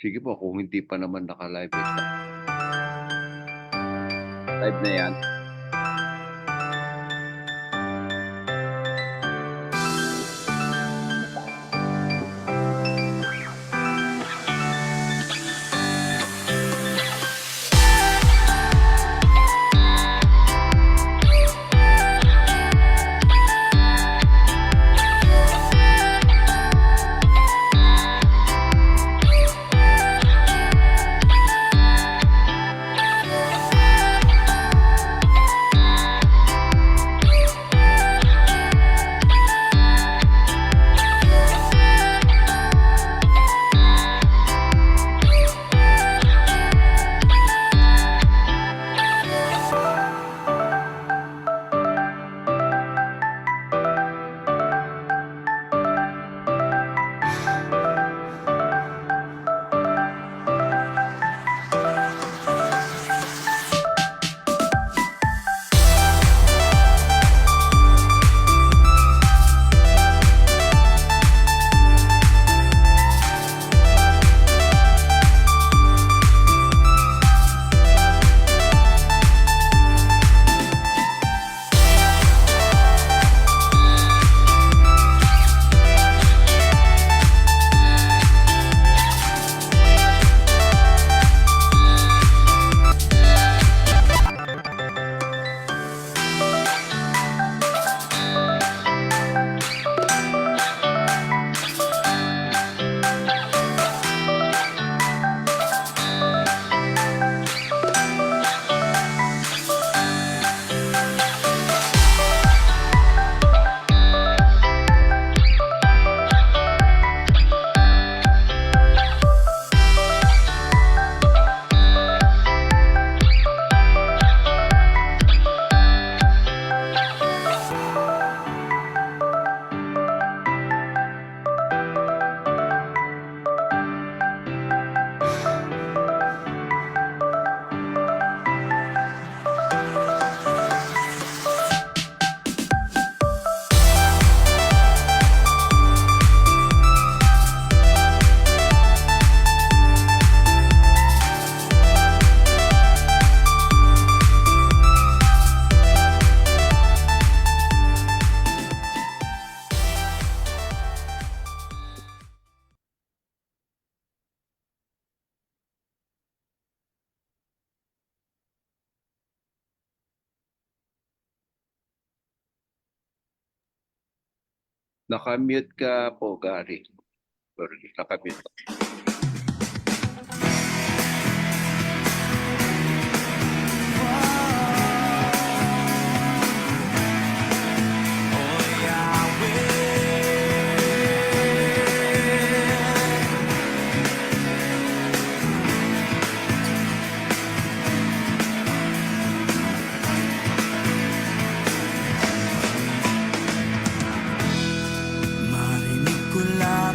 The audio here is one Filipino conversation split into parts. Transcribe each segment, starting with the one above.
Sige po, kung hindi pa naman naka-live ito. Live na yan. Naka-mute ka po, Gary. Sorry, naka-mute.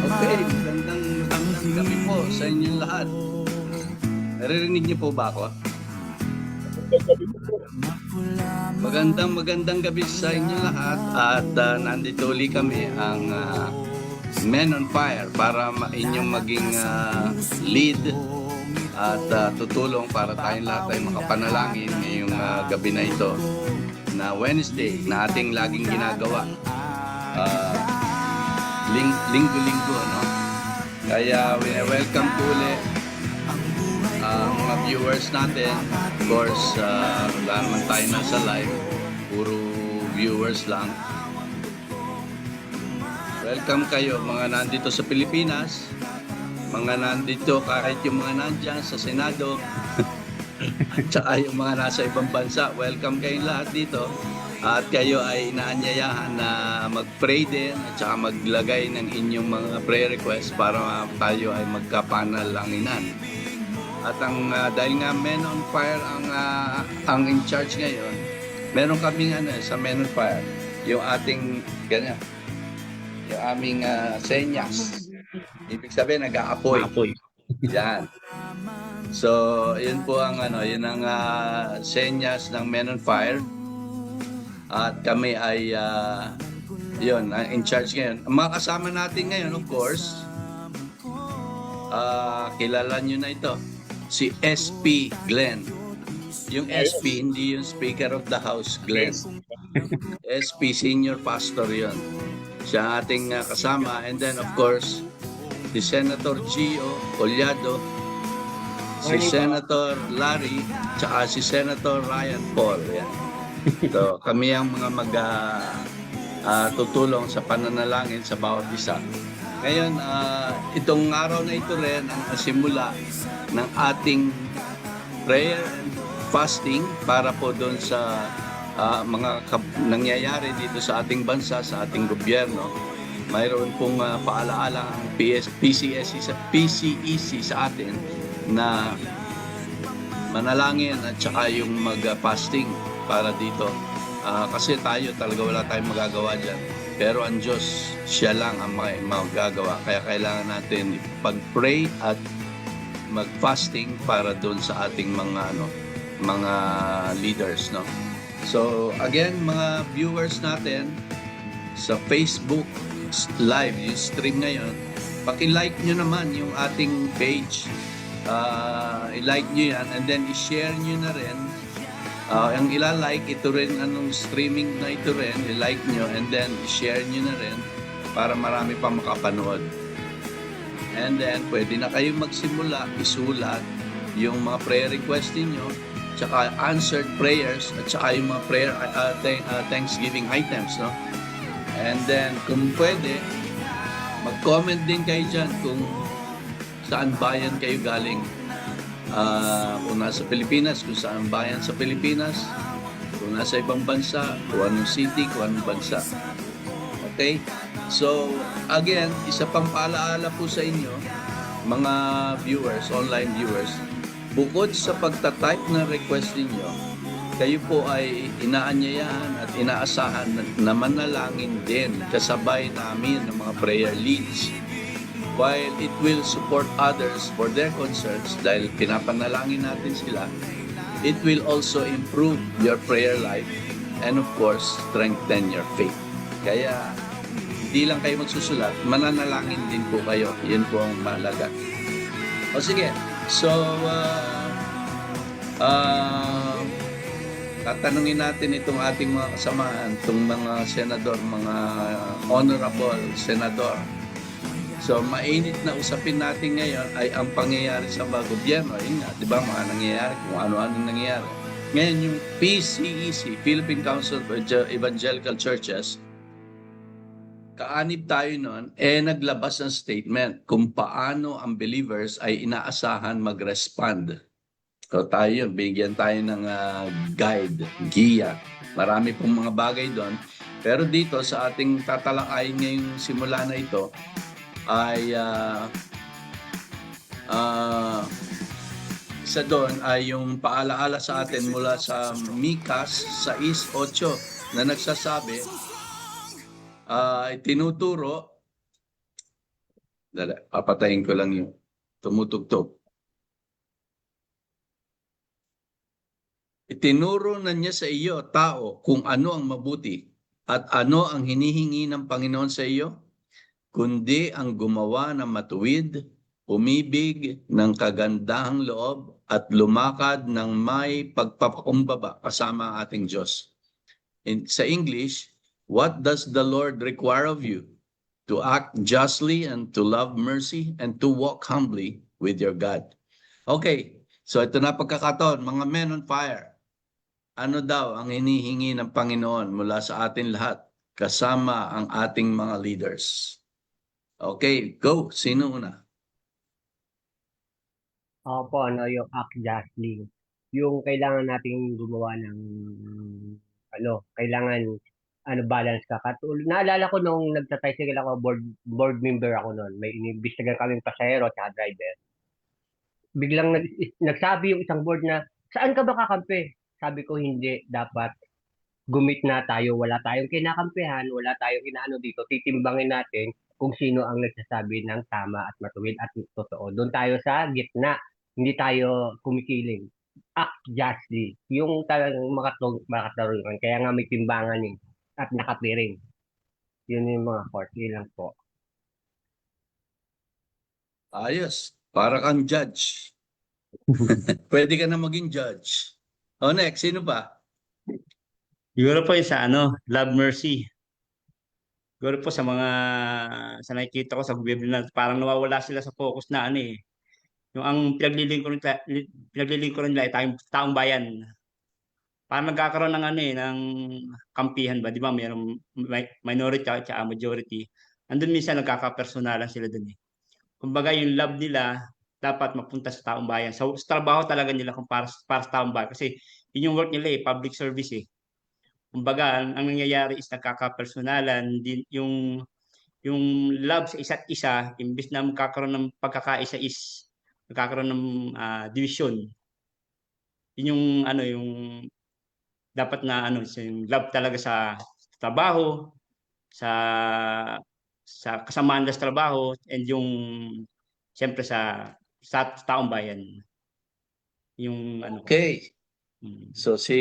Okay, magandang gabi po sa inyong lahat. Naririnig niyo po ba ako? Magandang gabi sa inyong lahat at nandito ulit kami ang Men on Fire para inyong maging lead at tutulong para tayong lahat ay makapanalangin ngayong gabi na ito na Wednesday na ating laging ginagawa. Linggo-linggo, no? Kaya welcome po ulit ang mga viewers natin. Of course, wala naman tayo nasa live, puro viewers lang. Welcome kayo mga nandito sa Pilipinas, mga nandito kahit yung mga nandyan sa Senado tsaka yung mga nasa ibang bansa, welcome kayong lahat dito. At kayo ay inaanyayahan na mag-pray din at saka maglagay ng inyong mga prayer requests para tayo ay magkapanalanginan. At dahil nga Men on Fire ang in charge ngayon, meron kaming sa Men on Fire, yung ating ganyan, yung aming senyas. Ibig sabihin nag-aapoy. Yan. So, yun po ang yun ang senyas ng Men on Fire. At kami ay in charge ngayon. Ang mga kasama natin ngayon, of course, kilala nyo na ito. Si SP Glenn. Yung SP, hindi yung Speaker of the House, Glenn. SP, Senior Pastor yon. Siya ating kasama. And then, of course, si Senator Gio Collado, si Senator Larry, tsaka si Senator Ryan Paul. Yan. So, kami ang mga tutulong sa pananalangin sa bawat isa. Ngayon, itong araw na ito rin ang simula ng ating prayer and fasting para po doon sa mga nangyayari dito sa ating bansa, sa ating gobyerno. Mayroon pong paalaala ang PCEC sa atin na manalangin at saka yung mag-fasting para dito. Kasi tayo talaga wala tayong magagawa dyan. Pero ang Diyos, siya lang ang magagawa. Kaya kailangan natin pag-pray at mag-fasting para doon sa ating mga leaders, no? So again, mga viewers natin sa Facebook live, yung stream ngayon, paki-like nyo naman yung ating page. I-like nyo yan and then i-share nyo na rin. Ang ila-like, ito rin, anong streaming na ito rin, i-like nyo and then i-share nyo na rin para marami pa makapanood. And then, pwede na kayong magsimula, isulat yung mga prayer request niyo, tsaka answered prayers, at tsaka yung mga prayer thanksgiving items, no? And then, kung pwede, mag-comment din kayo dyan kung saan bayan kayo galing. Kung nasa Pilipinas, kung saan bayan sa Pilipinas, kung nasa ibang bansa, kung anong city, kung anong bansa. Okay? So, again, isa pang paalaala po sa inyo, mga viewers, online viewers, bukod sa pagtatype ng request ninyo, kayo po ay inaanyayahan at inaasahan na manalangin din kasabay namin ng mga prayer leads. While it will support others for their concerns dahil pinapanalangin natin sila, it will also improve your prayer life and of course, strengthen your faith. Kaya, hindi lang kayo magsusulat, mananalangin din po kayo. Yun po ang mahalaga. O sige, so, tatanungin natin itong ating mga kasamahan, itong mga senador, mga honorable senador. So, mainit na usapin natin ngayon ay ang pangyayari sa mga gobyerno. Yun nga, di ba, mga nangyayari, kung ano-anong nangyayari. Ngayon, yung PCEC, Philippine Council of Evangelical Churches, kaanib tayo noon, naglabas ng statement kung paano ang believers ay inaasahan mag-respond. So tayo, bigyan tayo ng guide, giya. Marami pong mga bagay doon. Pero dito sa ating tatalakayin ngayong simula na ito, ay isa doon ay yung paalaala sa atin mula sa Mikas 6:8 na nagsasabi, tinuturo, papatayin ko lang yung tumutugtog. Itinuro na niya sa iyo, tao, kung ano ang mabuti at ano ang hinihingi ng Panginoon sa iyo, kundi ang gumawa ng matuwid, umibig ng kagandahang loob at lumakad ng may pagpapakumbaba kasama ang ating Diyos. Sa English, what does the Lord require of you? To act justly and to love mercy and to walk humbly with your God. Okay, so ito na pagkakataon, mga men on fire. Ano daw ang hinihingi ng Panginoon mula sa atin lahat kasama ang ating mga leaders? Okay, go. Sino una? Ako po, yung act justly. Yung kailangan nating gumawa ng, kailangan, balance ka. Naalala ko nung nagtatricycle ako, board member ako noon. May inimbestigan kaming pasahero at driver. Biglang nagsabi yung isang board na, saan ka ba kakampi? Sabi ko, hindi. Dapat gumit na tayo. Wala tayong kinakampihan. Wala tayong inaano dito. Titimbangin natin kung sino ang nagsasabi ng tama at matuwid at totoo. Doon tayo sa gitna. Hindi tayo kumikiling. Act justly. Yung talagang makatarungan. Kaya nga may timbangan yun. At nakapiring. Yun yung mga court. Yun lang po. Ayos. Para kang judge. Pwede ka na maging judge. O next, sino pa? Siguro po yung sa Love Mercy. Siguro po sa nakikita ko sa Biblia na parang nawawala sila sa focus na yung ang pinaglilingkuran nila ay taong bayan. Parang nagkakaroon ng ng kampihan ba, 'di ba? Mayroong minority at majority. Andun minsan nagkakapersonalan sila dun eh. Kumbaga yung love nila dapat mapunta sa taong bayan. Sa trabaho talaga nila kung para sa taong bayan kasi yun yung work nila eh, public service eh. Kumbaga, ang nangyayari is nagkakapersonalan din yung love sa isa't isa, imbis na magkakaroon ng pagkakaisa is nagkakaroon ng division. Yun yung yung dapat na yung love talaga sa trabaho, sa kasamaan sa trabaho, and yung siyempre sa taong bayan. Yung Okay. mm. So si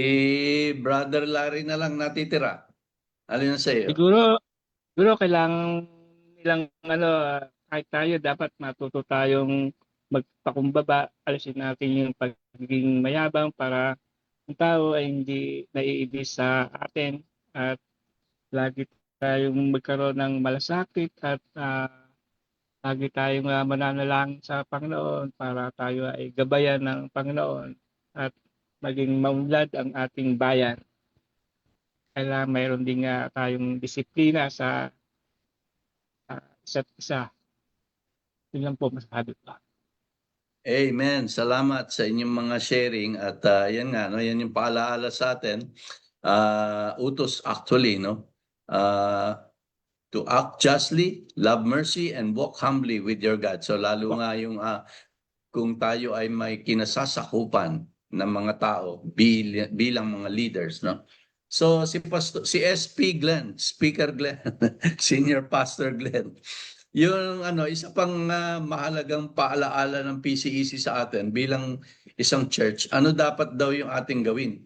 Brother Larry na lang natitira. Alin na sa iyo? Siguro, siguro kailangan nilang kahit tayo dapat matuto tayong magpakumbaba, alisin natin yung pagiging mayabang para ang tao ay hindi naiibis sa atin at lagi tayong magkaroon ng malasakit at lagi tayong mananalangin sa Panginoon para tayo ay gabayan ng Panginoon at maging maunlad ang ating bayan. Kailangan mayroon din tayong disiplina sa isa't isa. Yun lang po masasabi ko. Amen. Salamat sa inyong mga sharing at yan nga no, yan yung paalaala sa atin. Utos actually no. To act justly, love mercy and walk humbly with your God. So lalo nga yung kung tayo ay may kinasasakupan ng mga tao bilang mga leaders no. So si SP Glenn, Speaker Glenn, Senior Pastor Glenn. Yung isa pang mahalagang paalaala ng PCEC sa atin bilang isang church, ano dapat daw yung ating gawin?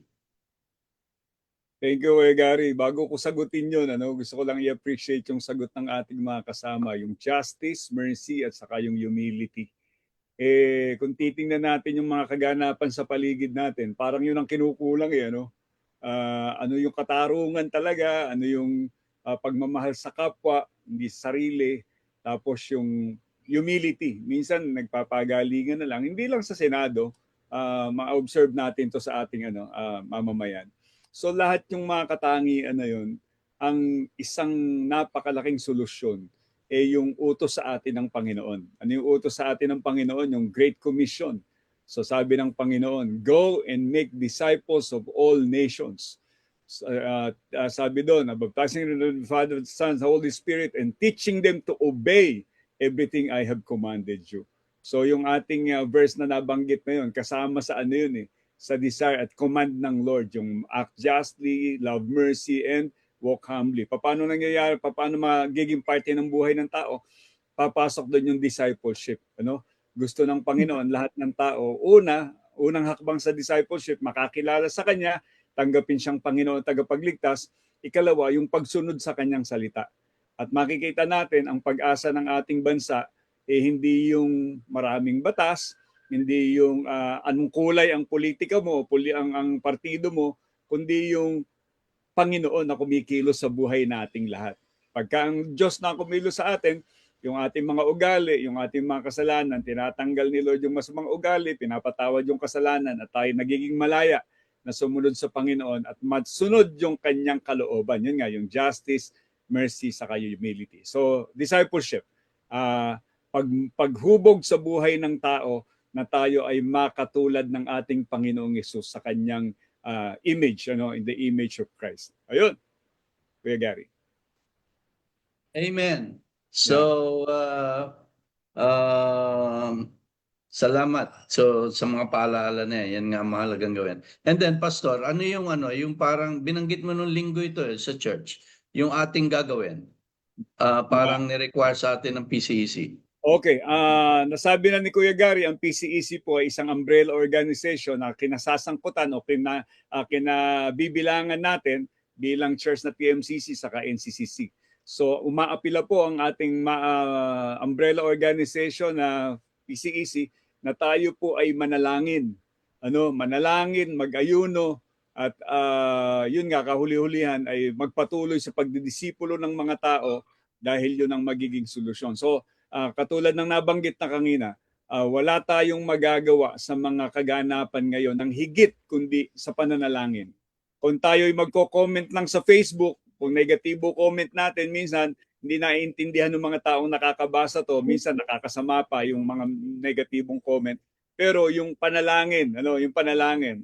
Thank you, Gary. Bago ko sagutin yun, gusto ko lang i-appreciate yung sagot ng ating mga kasama, yung justice, mercy, at saka yung humility. Kung titingnan natin yung mga kaganapan sa paligid natin, parang yun ang kinukulang ano yung katarungan talaga, ano yung pagmamahal sa kapwa, hindi sa sarili, tapos yung humility. Minsan nagpapagalingan na lang, hindi lang sa Senado, ma-observe natin to sa ating mamamayan. So lahat yung mga katangian na yun, ang isang napakalaking solusyon yung utos sa atin ng Panginoon. Ano yung utos sa atin ng Panginoon? Yung Great Commission. So sabi ng Panginoon, go and make disciples of all nations. Sabi doon, baptizing the Father, the Son, the Holy Spirit, and teaching them to obey everything I have commanded you. So yung ating verse na nabanggit na yun, kasama sa sa desire at command ng Lord, yung act justly, love mercy, and walk humbly. Paano nangyayari? Paano magiging parte ng buhay ng tao? Papasok doon yung discipleship. Gusto ng Panginoon, lahat ng tao, unang hakbang sa discipleship, makakilala sa Kanya, tanggapin siyang Panginoon tagapagligtas. Ikalawa, yung pagsunod sa Kanyang salita. At makikita natin ang pag-asa ng ating bansa, hindi yung maraming batas, hindi yung anong kulay ang politika mo, ang partido mo, kundi yung Panginoon na kumikilos sa buhay nating lahat. Pagka ang Diyos na kumilos sa atin, yung ating mga ugali, yung ating mga kasalanan, tinatanggal ni Lord yung masamang ugali, pinapatawad yung kasalanan at tayo nagiging malaya na sumunod sa Panginoon at matsunod yung kanyang kalooban. Yun nga, yung justice, mercy, saka humility. So, discipleship. Paghubog sa buhay ng tao na tayo ay makatulad ng ating Panginoong Yesus sa kanyang image, in the image of Christ. Ayun, Kuya Gary. Amen. So, salamat. So, sa mga paalaala na yan nga mahalagang gawin. And then, Pastor, ano yung parang binanggit mo nung linggo ito sa church, yung ating gagawin, parang ni-require sa atin ng PCEC. Okay, nasabi na ni Kuya Gary, ang PCEC po ay isang umbrella organization na kinasasangkutan o kinabibilangan natin bilang church na PMCC saka NCCC. So umaapila po ang ating umbrella organization na PCEC na tayo po ay manalangin. Manalangin, mag-ayuno, at yun nga, kahuli-hulihan ay magpatuloy sa pagdidisipulo ng mga tao dahil yun ang magiging solusyon. So, katulad ng nabanggit na kanina, wala tayong magagawa sa mga kaganapan ngayon ng higit kundi sa pananalangin. Kung tayo ay magko-comment lang sa Facebook, kung negatibo comment natin, minsan hindi naiintindihan ng mga taong nakakabasa to, minsan nakakasama pa yung mga negatibong comment. Pero yung panalangin,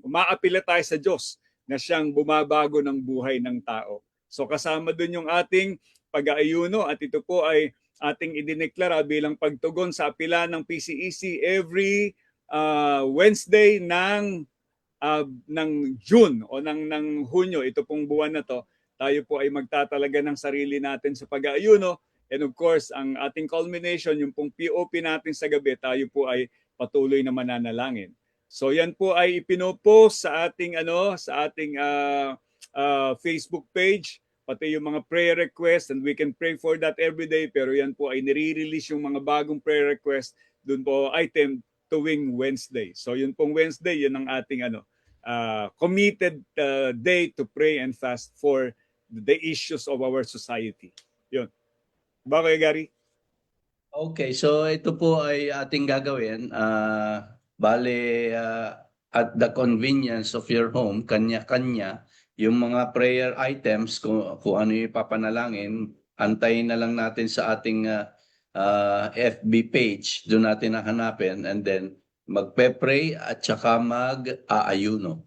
umaapila tayo sa Diyos na siyang bumabago ng buhay ng tao. So kasama dun yung ating pag-aayuno, at ito po ay ating idineklara bilang pagtugon sa apila ng PCEC every Wednesday ng June o ng Hunyo. Ito pong buwan na to, tayo po ay magtatalaga ng sarili natin sa pag-aayuno. And of course, ang ating culmination, yung pong POP natin sa gabi, tayo po ay patuloy na mananalangin. So yan po ay ipinopost sa ating Facebook page, pati yung mga prayer requests, and we can pray for that every day. Pero yan po ay nire-release yung mga bagong prayer request dun po item tuwing Wednesday. So yun pong Wednesday, yun ang ating committed day to pray and fast for the issues of our society. Yun. Ba kayo, Gary? Okay, so ito po ay ating gagawin. At the convenience of your home, kanya-kanya, yung mga prayer items, kung ano yung ipapanalangin, antayin na lang natin sa ating FB page, doon natin hahanapin, and then magpe-pray at saka mag-aayuno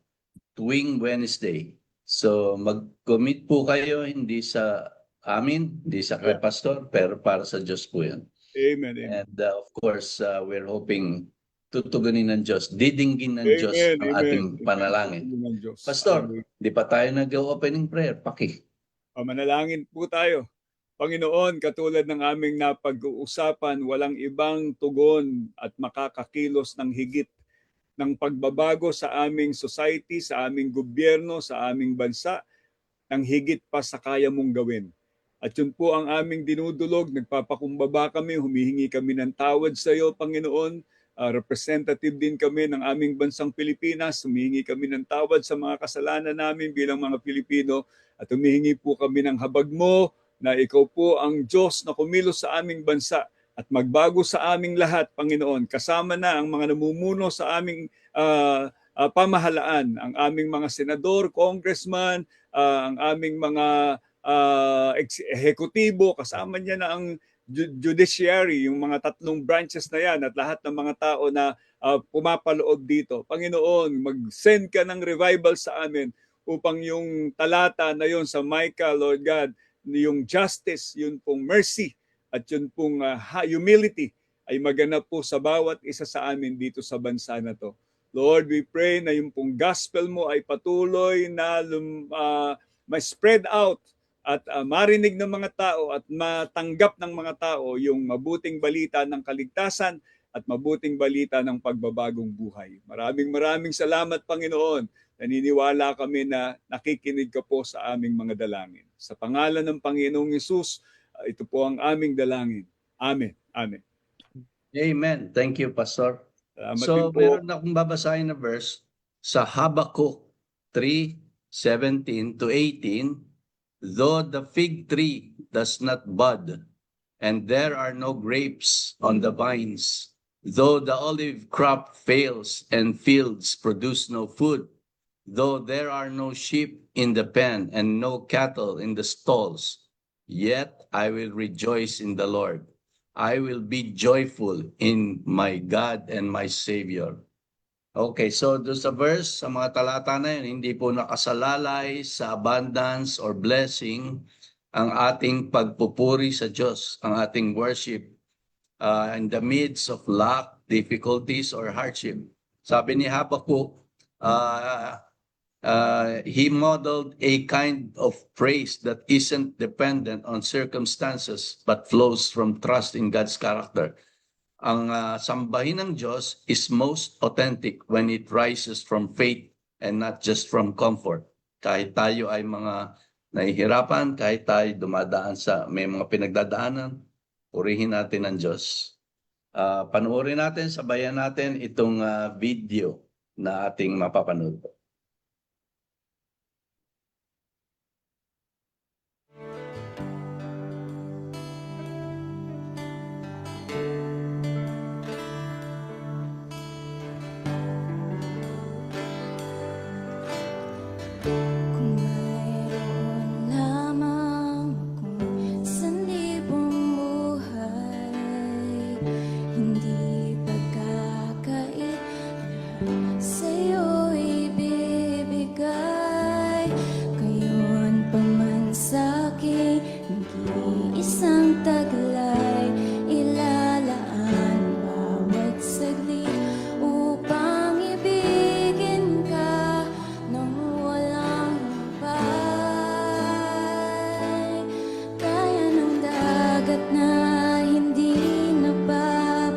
tuwing Wednesday. So mag-commit po kayo, hindi sa amin, hindi sa kay Pastor, pero para sa Diyos po yan. Amen. Amen. And of course, we're hoping tutugunin ng Diyos, didinggin ng Diyos ang ating panalangin. Pastor, di pa tayo nag-opening prayer? Manalangin po tayo. Panginoon, katulad ng aming napag-uusapan, walang ibang tugon at makakakilos ng higit ng pagbabago sa aming society, sa aming gobyerno, sa aming bansa, ng higit pa sa kaya mong gawin. At yun po ang aming dinudulog, nagpapakumbaba kami, humihingi kami ng tawad sa iyo, Panginoon. Representative din kami ng aming bansang Pilipinas, humihingi kami ng tawad sa mga kasalanan namin bilang mga Pilipino, at humihingi po kami ng habag mo na ikaw po ang Diyos na kumilos sa aming bansa at magbago sa aming lahat, Panginoon. Kasama na ang mga namumuno sa aming pamahalaan, ang aming mga senador, congressman, ang aming mga ehekutibo, kasama niya na ang judiciary, yung mga tatlong branches na yan, at lahat ng mga tao na pumapaloob dito. Panginoon, mag-send ka ng revival sa amin upang yung talata na yon sa Micah, Lord God, yung justice, yun pong mercy, at yun pong humility ay maganap po sa bawat isa sa amin dito sa bansa na to. Lord, we pray na yung pong gospel mo ay patuloy na ma-spread out at marinig ng mga tao at matanggap ng mga tao yung mabuting balita ng kaligtasan at mabuting balita ng pagbabagong buhay. Maraming salamat, Panginoon. Naniniwala kami na nakikinig ka po sa aming mga dalangin. Sa pangalan ng Panginoong Hesus, ito po ang aming dalangin. Amen. Amen. Amen. Thank you, Pastor. Salamat So, din po. meron akong babasahin na verse sa Habakkuk 3:17-18. Though the fig tree does not bud, and there are no grapes on the vines, though the olive crop fails and fields produce no food, though there are no sheep in the pen and no cattle in the stalls, yet I will rejoice in the Lord. I will be joyful in my God and my Savior. Okay, so doon sa verse, sa mga talata na yun, hindi po nakasalalay sa abundance or blessing ang ating pagpupuri sa Diyos, ang ating worship in the midst of lack, difficulties, or hardship. Sabi ni Habakkuk, he modeled a kind of praise that isn't dependent on circumstances but flows from trust in God's character. Ang sambahin ng Diyos is most authentic when it rises from faith and not just from comfort. Kahit tayo ay mga nahihirapan, kahit tayo dumadaan sa may mga pinagdadaanan, purihin natin ang Diyos. Panoorin natin, sabayan natin itong video na ating mapapanood. Kung mayroon lamang akong sanlibong buhay, hindi pagkakait sa'yo ibibigay. Gayon pa man sa'king nag-iisang taglay, ilalaan bawat saglit upang ibigin ka nang walang humpay. Kaya ng dagat na hindi napapagat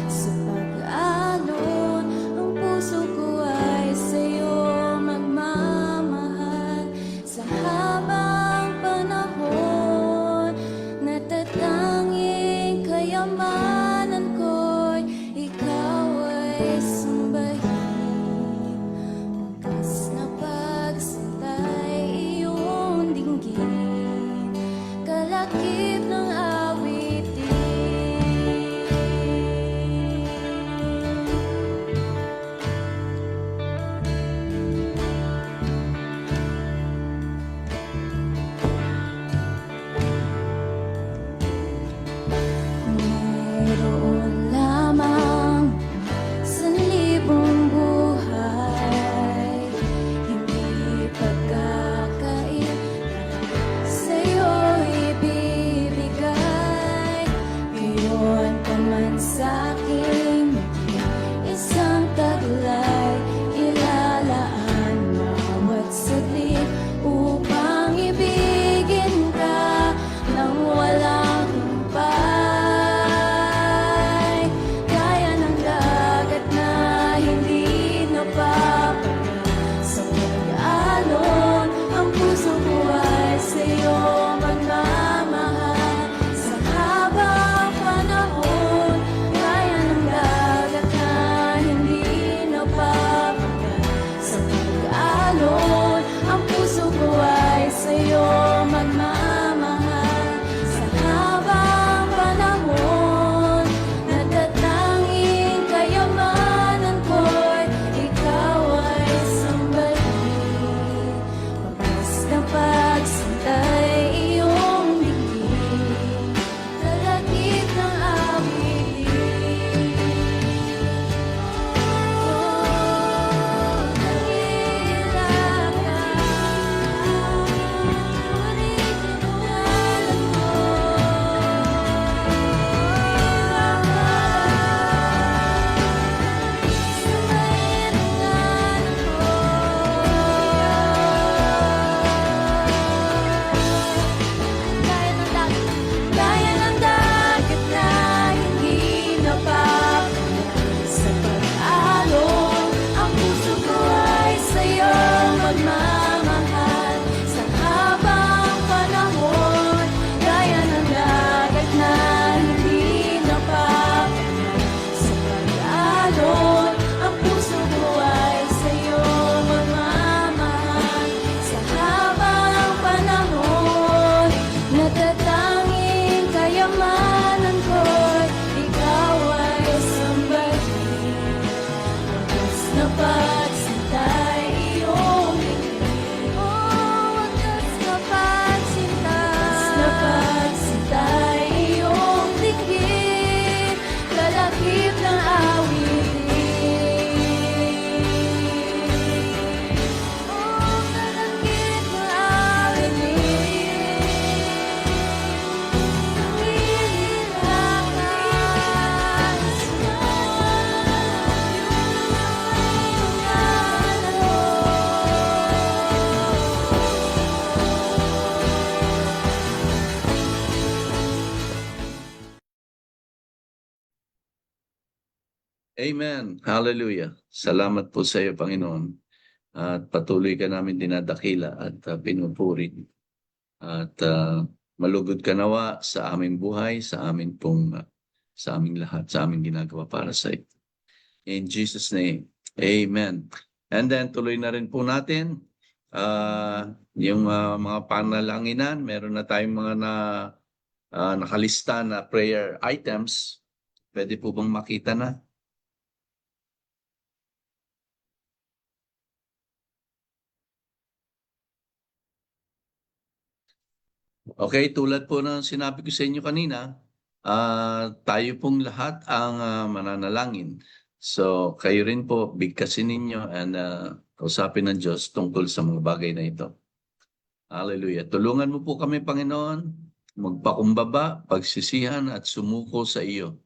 sa pag-alon, ang puso ko ay sa'yo magmamahal. Sa habang panahon, natatanging kayamanan ko'y ikaw ay sambahin. Wagas na pagsintay iyong dinggin, kalakip ng awitin. Kung mayroon lamang sanlibong buhay, hindi pagkakait sa'yo ibibigay. Gayon pa man sa'king isang taglay, ilalaan bawat saglit upang ibigin ka nang walang humpay. Kaya ng dagat na hindi napapagat sa pag-alon, ang puso ko ay sa'yo magmamahal. Sa habang panahon, kaya ng dagat na hindi napapagat sa pag-alon, ang puso ko ay sa'yo magmamahal. Sa habang panahon, natatanging kayamanan ko'y ikaw ay sambahin. Wagas na pagsintay iyong dinggin, kalakip ng awitin. Dakila ka, ngunit pangalan mo. Sambahin ang ngalan mo. Kaya ng dagat na hindi napapagat sa pag-alon, ang puso ko ay sa'yo magmamahal. Sa habang panahon, kaya ng dagat na hindi napapagat sa pag-alon, ang puso ko ay sa'yo magmamahal. Sa habang panahon, natatanging kayamanan ko'y ikaw ay sambahin. Wagas na pagsintay iyong dinggin. Wagas na pagsintay iyong dinggin, kalakip ng awitin. Kalakip ng awitin. Amen. Hallelujah. Salamat po sa iyo, Panginoon. At patuloy ka namin dinadakila at pinupuri. At malugod ka nawa sa aming buhay, sa aming pong sa aming lahat, sa aming ginagawa para sa iyo. In Jesus' name, amen. And then tuloy na rin po natin yung mga panalanginan. Meron na tayong mga nakalista na prayer items. Pwede po bang makita na? Okay, tulad po ng sinabi ko sa inyo kanina, tayo pong lahat ang mananalangin. So, kayo rin po, bigkasin ninyo and kausapin ng Diyos tungkol sa mga bagay na ito. Hallelujah. Tulungan mo po kami, Panginoon, magpakumbaba, pagsisihan at sumuko sa iyo.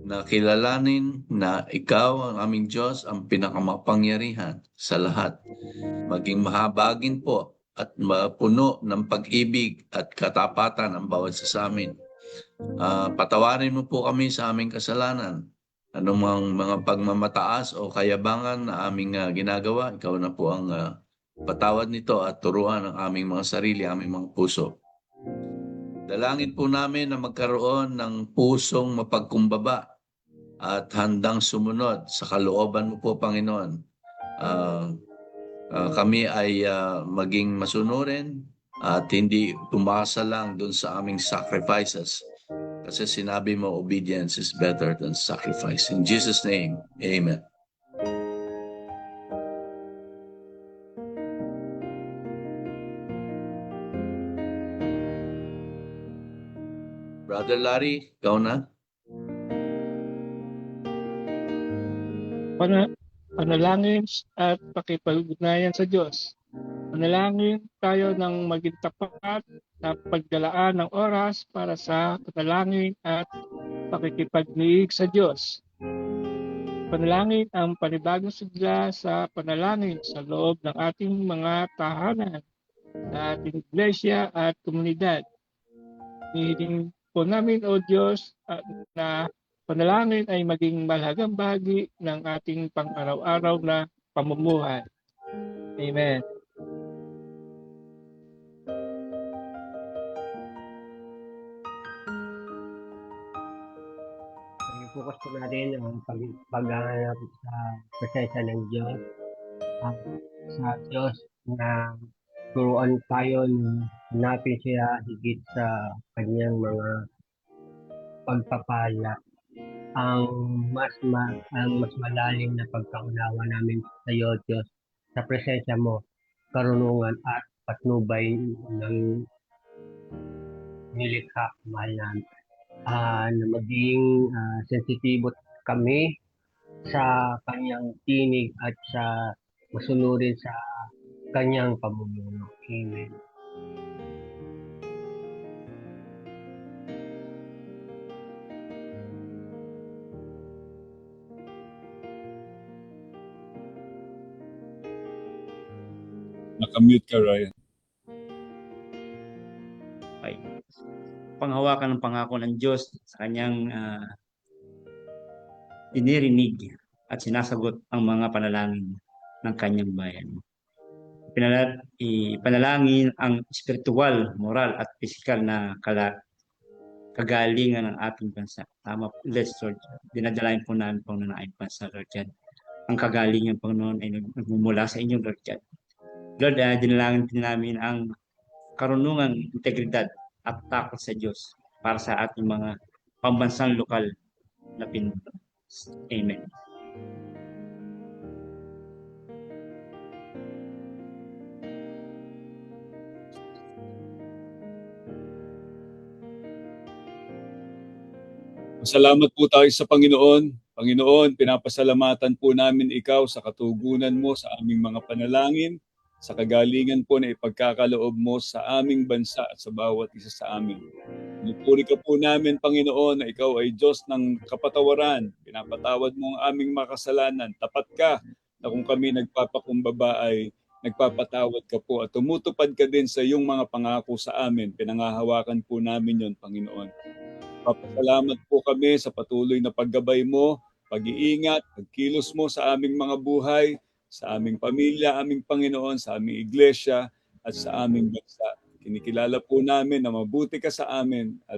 Na kilalanin na ikaw ang aming Diyos, ang pinakamapangyarihan sa lahat. Maging mahabagin po at mapuno ng pag-ibig at katapatan ang bawat isa sa amin. Patawarin mo po kami sa aming kasalanan. Anumang mga pagmamataas o kayabangan na aming ginagawa, ikaw na po ang patawad nito at turuan ang aming mga sarili, aming mga puso. Dalangin po namin na magkaroon ng pusong mapagkumbaba at handang sumunod sa kalooban mo po, Panginoon. Kami ay maging masunurin at hindi tumasa lang doon sa aming sacrifices. Kasi sinabi mo, obedience is better than sacrifice. In Jesus' name, amen. Brother Larry, ikaw na. Panalangin at pakipag-ugnayan sa Diyos. Panalangin tayo ng maging tapat sa pagdalaan ng oras para sa panalangin at pakikipagniig sa Diyos. Panalangin ang panibagong sigla sa panalangin sa loob ng ating mga tahanan, sa ating iglesia at komunidad. Hinihiling po namin, O Diyos, na panalangin ay maging mahalagang bahagi ng ating pang-araw-araw na pamumuhay. Amen. Focus po natin ang paghahanap sa presensya ng Diyos. Sa Diyos na turuan tayo na hanapin siya higit sa kanyang mga pagpapala. Ang mas malalim na pagkaunawa namin sa iyo, Diyos, sa presensya mo, karunungan at patnubay ng nilikha, mahal namin. Na maging sensitibo kami sa kanyang tinig at sa masunurin sa kanyang pamumuno. Amen. Nakamute ka, Ryan. Okay. Panghawakan ng pangako ng Diyos sa kanyang dinirinig at sinasagot ang mga panalangin ng kanyang bayan. Ipanalangin ang spiritual, moral at physical na kagalingan ng ating bansa. Tama po, Lord. Dinadalain po namin pang nanaayang bansa, Lord God. Ang kagalingan, Panginoon, ay nagmumula sa inyo, Lord God. Lord, dinalangin din namin ang karunungang integridad at takot sa Diyos para sa ating mga pambansang lokal na pinuno. Amen. Salamat po tayo sa Panginoon. Panginoon, pinapasalamatan po namin ikaw sa katugunan mo sa aming mga panalangin, sa kagalingan po na ipagkakaloob mo sa aming bansa at sa bawat isa sa amin. Pinupuri ka po namin, Panginoon, na ikaw ay Diyos ng kapatawaran. Pinapatawad mo ang aming mga kasalanan. Tapat ka na kung kami nagpapakumbaba ay nagpapatawad ka po at tumutupad ka din sa iyong mga pangako sa amin. Pinangahawakan po namin yon, Panginoon. Papasalamat po kami sa patuloy na paggabay mo, pag-iingat, pagkilos mo sa aming mga buhay, sa aming pamilya, aming Panginoon, sa aming iglesia at sa aming bansa. Kinikilala po namin na mabuti ka sa amin at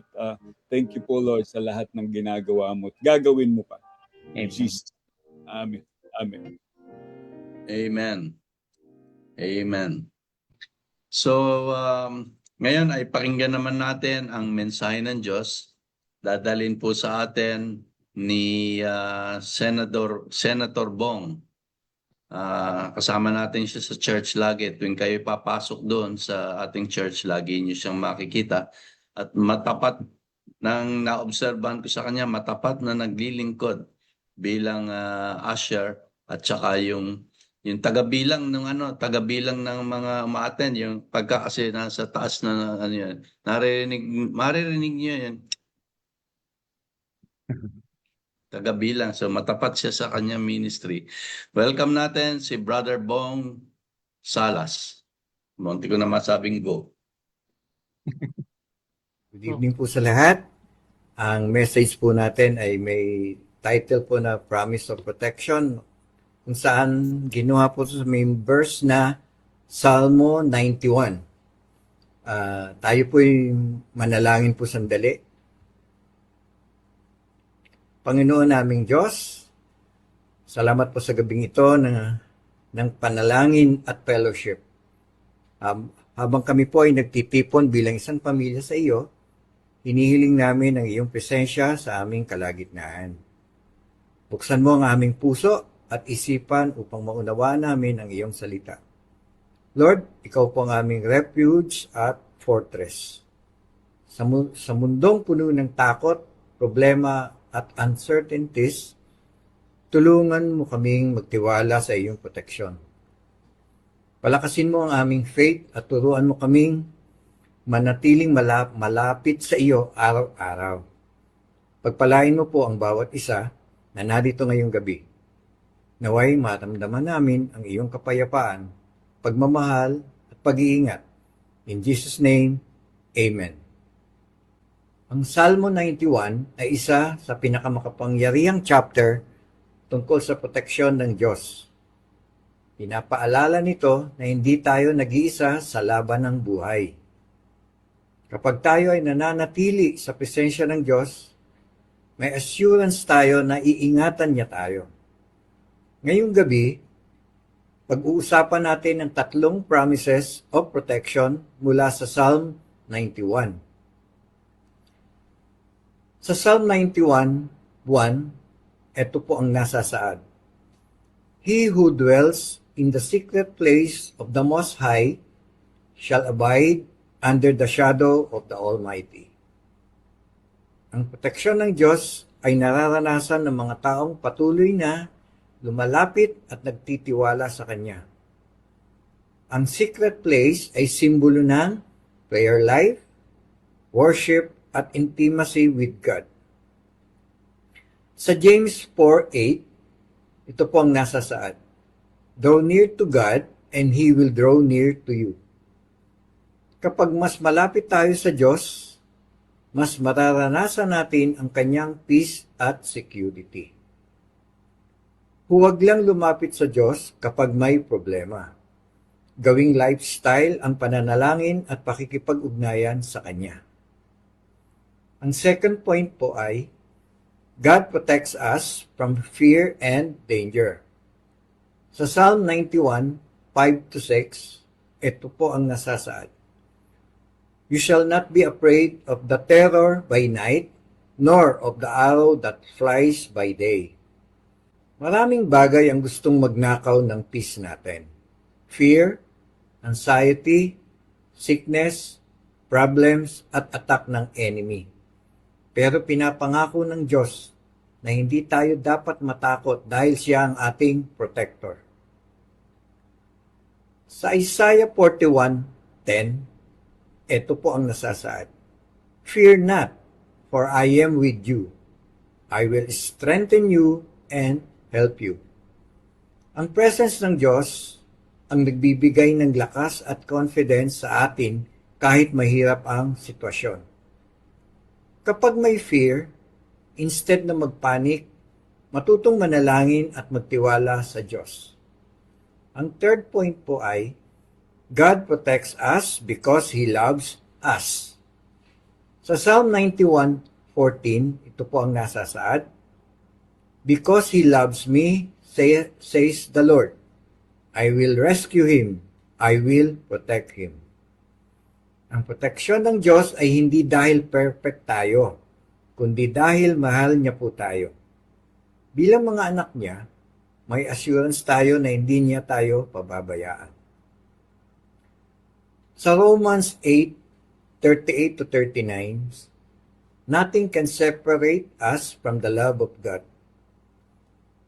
thank you po Lord sa lahat ng ginagawa mo at gagawin mo pa. In Amen. Jesus. Amen. Amen. Amen. Amen. So, ngayon ay pakinggan naman natin ang mensahe ng Diyos. Dadalhin po sa atin ni Senator Bong. Kasama natin siya sa church lagi. Tuwing kayo papasok doon sa ating church, lagi niyo siyang makikita. At matapat, nang naobserbahan ko sa kanya, matapat na naglilingkod bilang usher at saka yung tagabilang ng tagabilang ng mga umaattend, yung pagka kasi nasa taas na ano yan, maririnig niyo yan. Tagabilang. So matapat siya sa kanyang ministry. Welcome natin si Brother Bong Salas. Munti ko na masabing go. Good evening po sa lahat. Ang message po natin ay may title po na Promise of Protection, kung saan ginawa po sa may verse na Salmo 91. Tayo po yung manalangin po sandali. Panginoon naming Diyos, salamat po sa gabing ito ng panalangin at fellowship. Habang kami po ay nagtitipon bilang isang pamilya sa iyo, hinihiling namin ang iyong presensya sa aming kalagitnaan. Buksan mo ang aming puso at isipan upang maunawaan namin ang iyong salita. Lord, ikaw po ang aming refuge at fortress. Sa mundong puno ng takot, problema at uncertainties, tulungan mo kaming magtiwala sa iyong proteksyon. Palakasin mo ang aming faith at turuan mo kaming manatiling malapit sa iyo araw-araw. Pagpalain mo po ang bawat isa na narito ngayong gabi. Naway maramdaman namin ang iyong kapayapaan, pagmamahal at pag-iingat. In Jesus' name, Amen. Ang Salmo 91 ay isa sa pinakamakapangyarihang chapter tungkol sa proteksyon ng Diyos. Pinapaalala nito na hindi tayo nag-iisa sa laban ng buhay. Kapag tayo ay nananatili sa presensya ng Diyos, may assurance tayo na iingatan niya tayo. Ngayong gabi, pag-uusapan natin ang 3 promises of protection mula sa Psalm 91. Sa Psalm 91:1, ito po ang nasasaad. He who dwells in the secret place of the Most High shall abide under the shadow of the Almighty. Ang proteksyon ng Diyos ay nararanasan ng mga taong patuloy na lumalapit at nagtitiwala sa Kanya. Ang secret place ay simbolo ng prayer life, worship, at intimacy with God. Sa James 4:8, ito po ang nasasaad. Draw near to God, and He will draw near to you. Kapag mas malapit tayo sa Diyos, mas mararanasan natin ang Kanyang peace at security. Huwag lang lumapit sa Diyos kapag may problema. Gawing lifestyle ang pananalangin at pakikipag-ugnayan sa Kanya. Ang second point po ay, God protects us from fear and danger. Sa Psalm 91, 5-6, ito po ang nasasaad. You shall not be afraid of the terror by night, nor of the arrow that flies by day. Maraming bagay ang gustong magnakaw ng peace natin. Fear, anxiety, sickness, problems, at attack ng enemy. Pero pinapangako ng Diyos na hindi tayo dapat matakot dahil siya ang ating protector. Sa Isaiah 41:10, ito po ang nasasaad. Fear not, for I am with you. I will strengthen you and help you. Ang presence ng Diyos ang nagbibigay ng lakas at confidence sa atin kahit mahirap ang sitwasyon. Kapag may fear, instead na magpanik, matutong manalangin at magtiwala sa Diyos. Ang third point po ay, God protects us because He loves us. Sa Psalm 91:14, ito po ang nasasaad. Because He loves me, says the Lord, I will rescue him. I will protect him. Ang proteksyon ng Diyos ay hindi dahil perfect tayo, kundi dahil mahal niya po tayo. Bilang mga anak niya, may assurance tayo na hindi niya tayo pababayaan. Sa Romans 8:38 to 39, nothing can separate us from the love of God.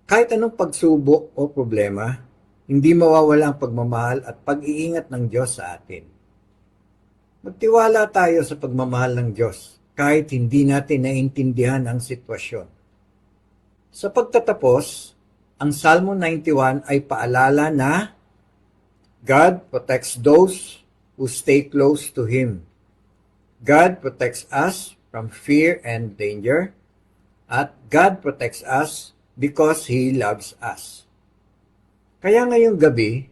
Kahit anong pagsubok o problema, hindi mawawala ang pagmamahal at pag-iingat ng Diyos sa atin. Magtiwala tayo sa pagmamahal ng Diyos kahit hindi natin naintindihan ang sitwasyon. Sa pagtatapos, ang Salmo 91 ay paalala na God protects those who stay close to Him. God protects us from fear and danger, at God protects us because He loves us. Kaya ngayong gabi,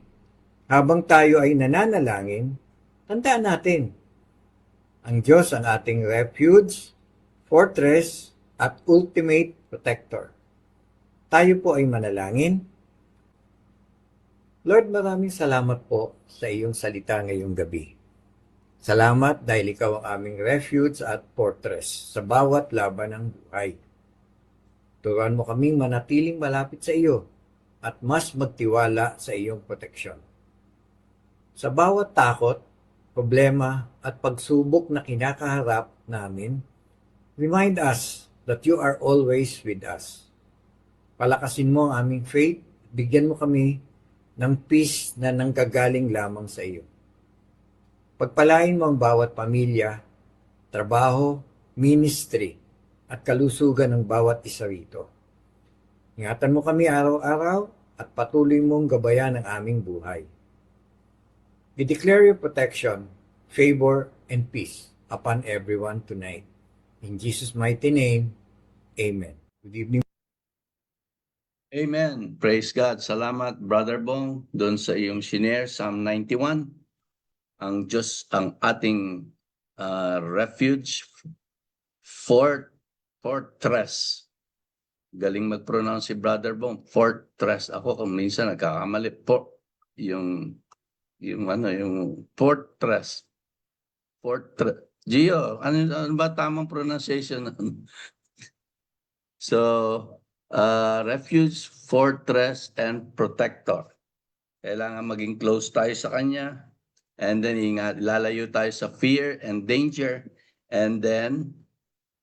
habang tayo ay nananalangin, tandaan natin, ang Diyos ang ating refuge, fortress, at ultimate protector. Tayo po ay manalangin. Lord, maraming salamat po sa iyong salita ngayong gabi. Salamat dahil ikaw ang aming refuge at fortress sa bawat laban ng buhay. Turuan mo kaming manatiling malapit sa iyo at mas magtiwala sa iyong proteksyon. Sa bawat takot, problema at pagsubok na kinakaharap namin, remind us that you are always with us. Palakasin mo ang aming faith, bigyan mo kami ng peace na nanggagaling lamang sa iyo. Pagpalain mo ang bawat pamilya, trabaho, ministry, at kalusugan ng bawat isa rito. Ingatan mo kami araw-araw at patuloy mong gabayan ang aming buhay. We declare your protection, favor, and peace upon everyone tonight. In Jesus' mighty name, Amen. Good evening. Amen. Praise God. Salamat, Brother Bong, doon sa iyong shinare, Psalm 91. Ang Diyos ang ating refuge, fortress. Galing mag-pronounce si Brother Bong. Fortress. Ako kung minsan nagkakamali. Yung fortress. Fortress. Gio, ano ba tamang pronunciation? So, refuge, fortress, and protector. Kailangan maging close tayo sa Kanya. And then, lalayo tayo sa fear and danger. And then,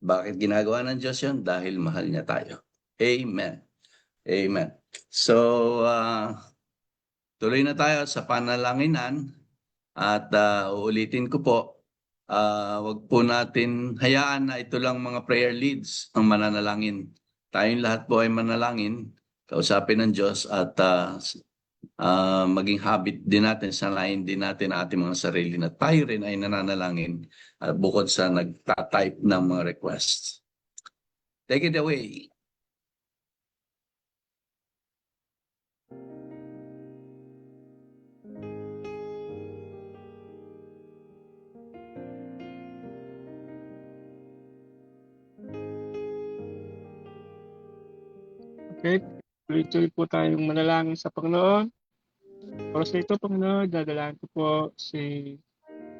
bakit ginagawa ng Diyos yun? Dahil mahal niya tayo. Amen. Amen. So, tuloy na tayo sa panalanginan. At uulitin ko po, wag po natin hayaan na ito lang mga prayer leads ang mananalangin. Tayong lahat po ay manalangin, kausapin ng Diyos at maging habit din natin, sanayin din natin ang ating mga sarili na tayo rin ay nananalangin bukod sa nagtatype ng mga requests. Take it away. Okay, tuloy-tuloy po tayong manalangin sa Panginoon. Para sa ito, Panginoon, dadalhan ko po si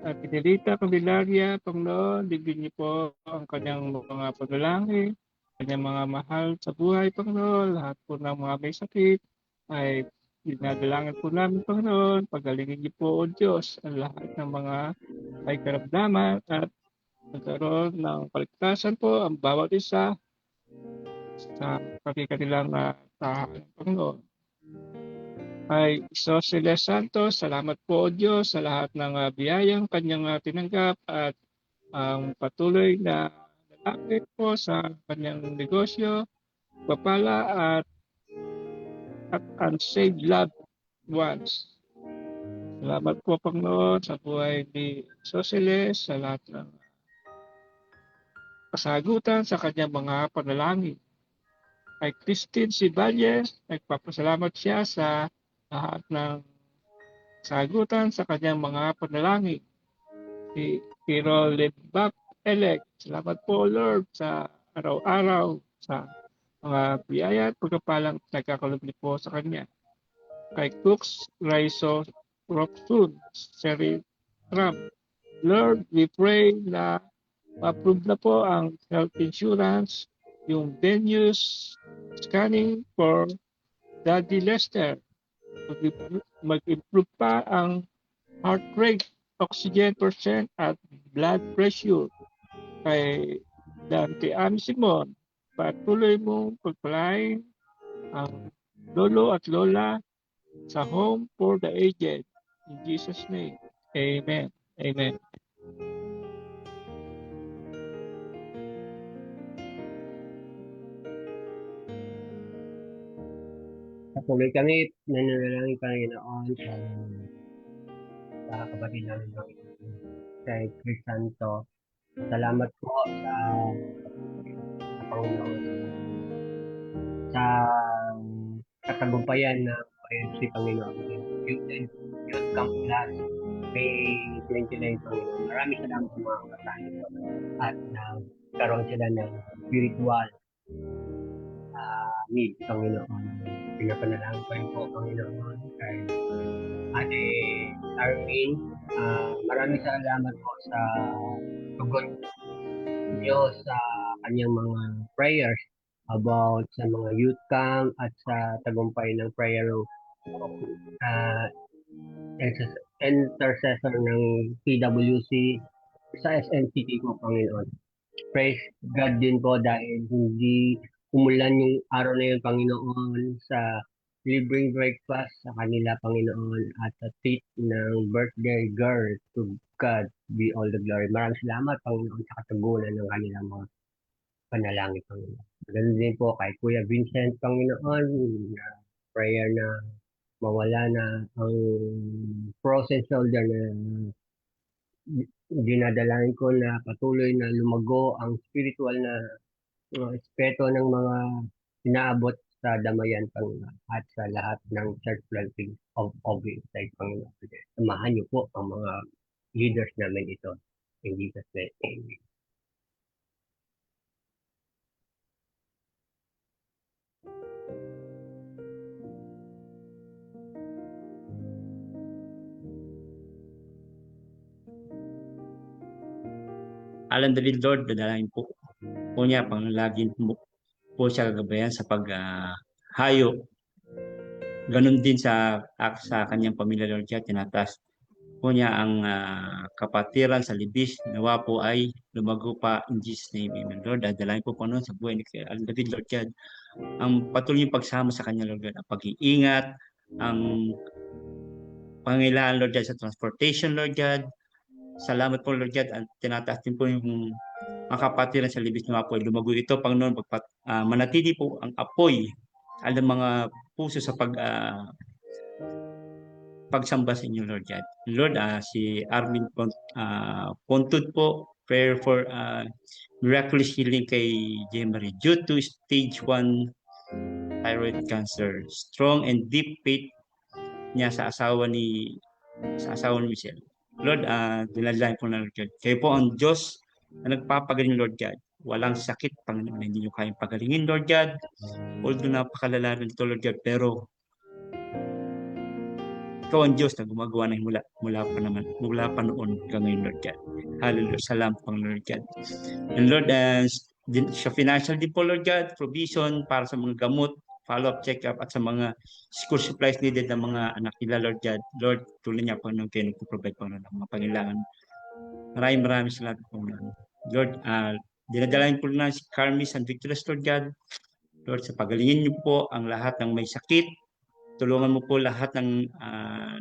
Pinelita Candelaria, Panginoon. Bigyan niyo po ang kanyang mga panalangin, kanyang mga mahal sa buhay, Panginoon. Lahat po ng mga may sakit ay dinadalangin po namin, Panginoon. Pagalingin niyo po, O Diyos, ang lahat ng mga may karamdaman at magkaroon ng kaligtasan po ang bawat isa sa kanilang tahanan, Panginoon. Ay Isosceles Santos, salamat po, O Diyos, sa lahat ng biyayang kanyang tinanggap at ang patuloy na lalapit po sa kanyang negosyo, papala at unsaved loved ones. Salamat po, Panginoon, sa buhay ni Isosceles, sa lahat ng kasagutan sa kanyang mga panalangin. Kay Christine Siballes, nagpapasalamat siya sa lahat ng sagutan sa kanyang mga panalangin. Si Hero Lebak Elect, salamat po Lord sa araw-araw sa mga biyaya at pagkapalang nagkakalog niyo po sa kanya. Kay Cooks, Raiso, Rocksoon, Seri Trump, Lord, we pray na ma-approve na po ang health insurance, yung venues, scanning for Daddy Lester. Mag-improve pa ang heart rate, oxygen percent at blood pressure. Kay Dante Ami Simon, patuloy mong pagpalain ang lolo at lola sa home for the aged. In Jesus' name, Amen. Amen. Patuloy kami nananalangin Panginoon sa kapatid namin kay Chris Santo. Salamat po sa Panginoon sa katagumpayan na si Panginoon. Youth Camp Plus, May 29 Panginoon. Maraming salamat sa mga kasali ko at nagkaroon sila ng spiritual need, Panginoon. Pinapanalangin ko rin po, Panginoon, kay Ate Armin. Maraming salamat po sa tugon niyo sa kanyang mga prayers about sa mga youth camp at sa tagumpay ng prayer room. Intercessor ng PWC sa SNCT ko, Panginoon. Praise God din po dahil hindi umulan yung araw na yun, Panginoon, sa libreng breakfast sa kanila, Panginoon, at sa treat ng birthday girl. To God be all the glory. Maraming salamat, Panginoon, sa katugunan ng kanilang mga panalangin, Panginoon. Ganun din po kay Kuya Vincent, Panginoon, na prayer na mawala na ang frozen shoulder na dinadalain ko na patuloy na lumago ang spiritual na respeto ng mga inaabot sa damayan, Panginoon, at sa lahat ng church planting of inside, Panginoon. Samahan niyo po ang mga leaders namin ito. In Jesus' name, amen. Alan David Lord, dadalangin po niya pang laging po siya gagabayan sa paghayo. Ganon din sa kanyang pamilya, Lord God, tinataas po niya ang kapatiran sa libis. Nawa po ay lumago pa in Jesus' name. Amen. Lord, dadalangin po noon sa buhay ni Alan David, Lord God, ang patuloy yung pagsama sa kanya, Lord God, ang pag-iingat, ang pangailangan, Lord God, sa transportation, Lord God. Salamat po, Lord God, at tinataas din po yung makapatiran sa libis ng apoy. Lumago ito, Panginoon, manatili po ang apoy alam mga puso sa pagsamba sa inyo, Lord God. Lord, si Armin Pontud po, prayer for miraculous healing kay Jemarie due to stage 1 thyroid cancer. Strong and deep faith niya sa asawa ni Michelle. Lord, dinadalain po na, Lord God. Kayo po ang Diyos na nagpapagaling, Lord God. Walang sakit, Panginoon, na hindi nyo kayang pagalingin, Lord God. Although napakalala nito, Lord God, pero ikaw ang Diyos na gumagawa ng mula pa noon hanggang ngayon, Lord God. Hallelujah. Salamat, Lord God. And Lord, sa financial din po, Lord God, provision para sa mga gamot, follow-up check-up at sa mga school supplies needed ng mga anak nila, Lord God. Lord, tuloy niya po nung kayo nagpo-provide po ng mga pangailangan. Maraming salamat po. Lord, dinadalain po na si Carmi San Victoris, Lord God. Lord, sa pagalingin niyo po ang lahat ng may sakit. Tulungan mo po lahat ng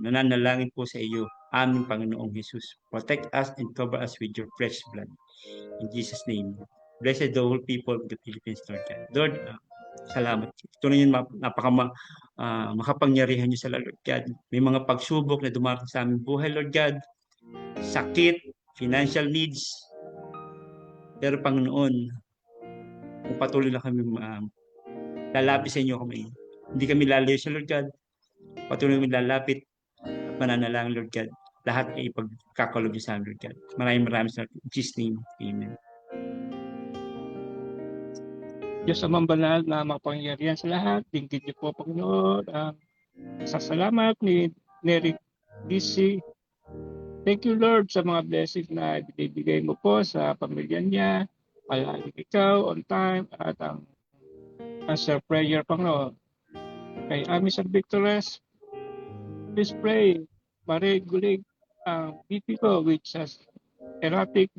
nananalangin po sa iyo. Aming Panginoong Jesus. Protect us and cover us with your fresh blood. In Jesus' name. Blessed the whole people of the Philippines, Lord God. Lord, salamat. Ito na yung makapangyarihan niyo sa Lord God. May mga pagsubok na dumarating sa aming buhay, Lord God. Sakit, financial needs. Pero Panginoon, kung patuloy na kami lalapit sa inyo kami. Hindi kami lalayo sa Lord God. Patuloy kami lalapit at mananalangin, Lord God. Lahat ay ipagkakalob niyo sa amin, Lord God. Maraming salamat. In Jesus' name, Amen. Diyos amang banal na makapangyarihan sa lahat, dinggin niyo po, Panginoon, ang sasalamat ni Nery DC. Thank you, Lord, sa mga blessings na binibigay mo po sa pamilya niya. Palagi ikaw on time at ang answer prayer, Panginoon. Kay Amis and Victores, please pray, ma-regulate ang BP ko which has erratic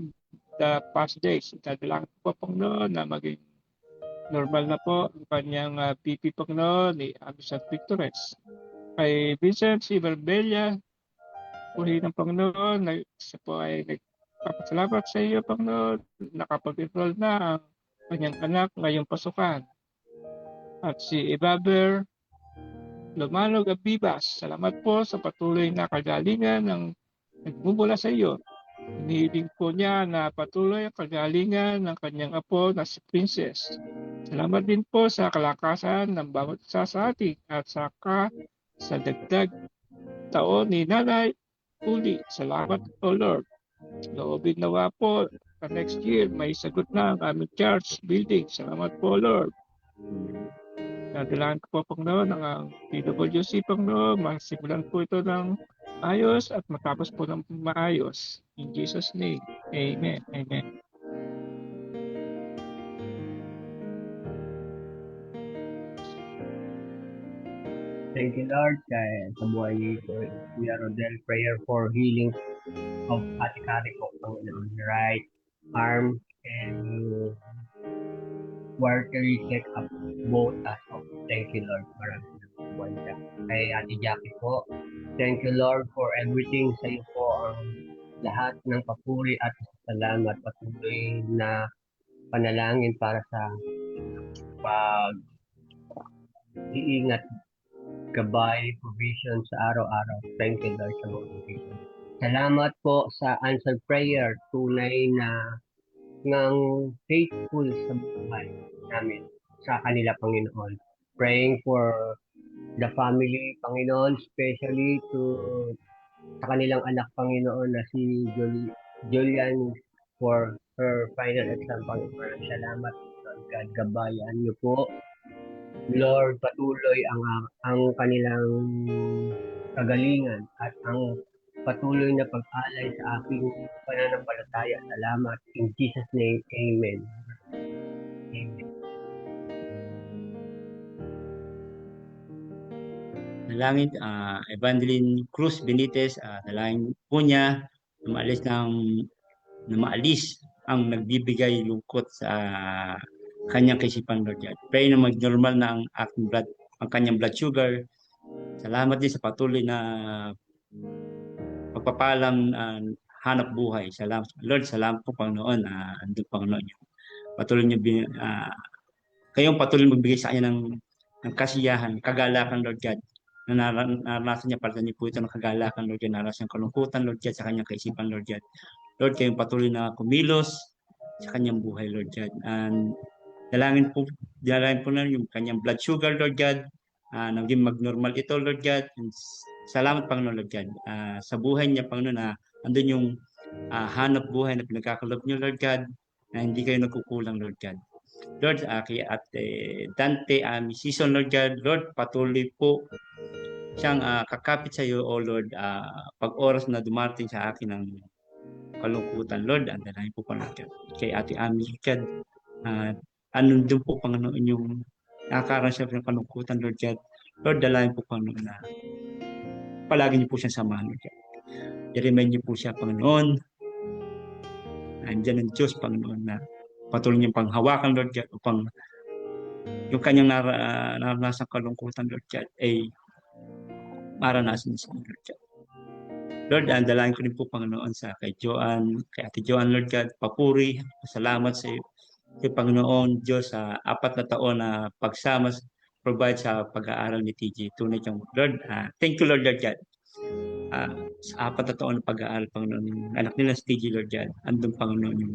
the past days. Dadalangin po, Panginoon, na maging normal na po ang kanyang BP, Panginoon, ni Amis and Victores. Kay Vincent C. Barbella, puri ng Panginoon, siya po ay nagpapasalamat sa iyo, Panginoon, nakapag-enroll na ang kanyang anak ngayong pasukan. At si Ibaber Lumanog Abibas, salamat po sa patuloy na kagalingan ng nagmumula sa iyo. Hinihiling po niya na patuloy ang kagalingan ng kanyang apo na si Princess. Salamat din po sa kalakasan ng bawat isa sa atin at saka sa dagdag taon ni Nanay Uli. Salamat o Lord. Loobin nawa po sa next year may sagot na ang aming church building. Salamat po Lord. Nadalahan ko po Panginoon ang PWC Panginoon. Masimulan po ito ng ayos at matapos po ng maayos. In Jesus' name, Amen. Amen. Thank you, Lord, sa buhay ni Kuya Rodel. Prayer for healing of Ate Kari po, Panginoon. Right arm and quarterly check-up both as of. Thank you, Lord. Maraming buhay ka. Kay Ate Jackie po, thank you, Lord, for everything. Sa iyo po ang lahat ng papuri at salamat. Patuloy na panalangin para sa pag-iingat, gabay, provision sa araw-araw. Thank you, Lord, sa mga provision. Salamat po sa answered prayer. Tunay na ngang faithful sa buhay namin sa kanila, Panginoon. Praying for the family, Panginoon, especially sa kanilang anak, Panginoon, na si Julian for her final exam, Panginoon. Salamat, Lord God. Gabayan niyo po, Lord, patuloy ang kanilang kagalingan at ang patuloy na pag-alay sa aking pananampalataya. Salamat. In Jesus' name, Amen. Amen. Nalangin, Evangeline Cruz Benitez, nalangin po niya na maalis ang nagbibigay lungkot sa kanyang kaisipan, Lord God. Pray na mag-normal na ang kanyang blood sugar. Salamat din sa patuloy na pagpapalang hanap buhay. Salamat. Lord, salamat po Panginoon. Andun Panginoon yung patuloy niyo kayong patuloy magbigay sa kanya ng kasiyahan, kagalakan, Lord God. Naranasan niya, pala niyo po ito ng kagalakan, Lord God. Naranasan ng kalungkutan, Lord God, sa kanyang kaisipan, Lord God. Lord, kayong patuloy na kumilos sa kanyang buhay, Lord God. And dalangin po na yung kanyang blood sugar, Lord God. Naging mag-normal ito, Lord God. And salamat, Panginoon, Lord God. Sa buhay niya, Panginoon, andun yung hanap buhay na pinagkakalob niyo, Lord God, na hindi kayo nagkukulang, Lord God. Lord, kay Ate Dante season, Lord God, Lord, patuloy po siyang kakapit sa iyo, O Lord, pag oras na dumating sa akin ng kalungkutan, Lord, andalahin po pa, Lord God. Kay Ate Ami, God, anong doon po, Panginoon, yung nakakaroon siya ng kalungkutan, Lord God. Lord, dalahin po, Panginoon, na palagi niyo po siyang samahan, Lord God. I-remind niyo po siya, Panginoon, andyan ang Diyos, Panginoon, na patuloy niyang panghawakan, Lord God, upang yung kanyang naranasang kalungkutan, Lord God, ay maranasan niya sa Lord God. Lord, dalangin ko rin po, Panginoon, kay Ate Joan, Lord God, papuri, salamat sa iyo, kay Panginoon Diyos sa 4 na taon na pagsama, provide sa pag-aaral ni TJ. Tunay kang Lord. Thank you, Lord God. Sa 4 na taon na pag-aaral, Panginoon, yung anak nila si TJ, Lord God, andun, Panginoon, yung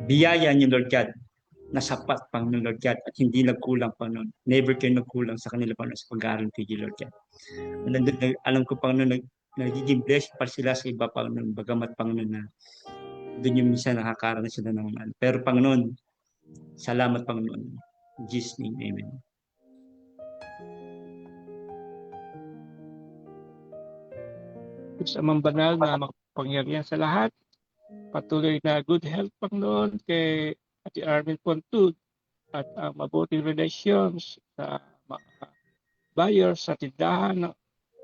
biyaya niyo, Lord God, na sapat, Panginoon Lord God, at hindi nagkulang, Panginoon. Never kayo nagkulang sa kanila, Panginoon, sa pag-aaral kay Lord God. Alam ko, Panginoon, nagiging blessed pa sila sa iba, Panginoon, bagamat, Panginoon, na doon yung minsan nakakaranas sila ng ano. Pero, Panginoon, salamat, Panginoon. In Jesus' name, Amen. Sa amang banal na makapangyarihan sa lahat, patuloy na good health, Panginoon, kay Ate Armin Pontud at ang mabuting relations sa mga buyers sa tindahan ng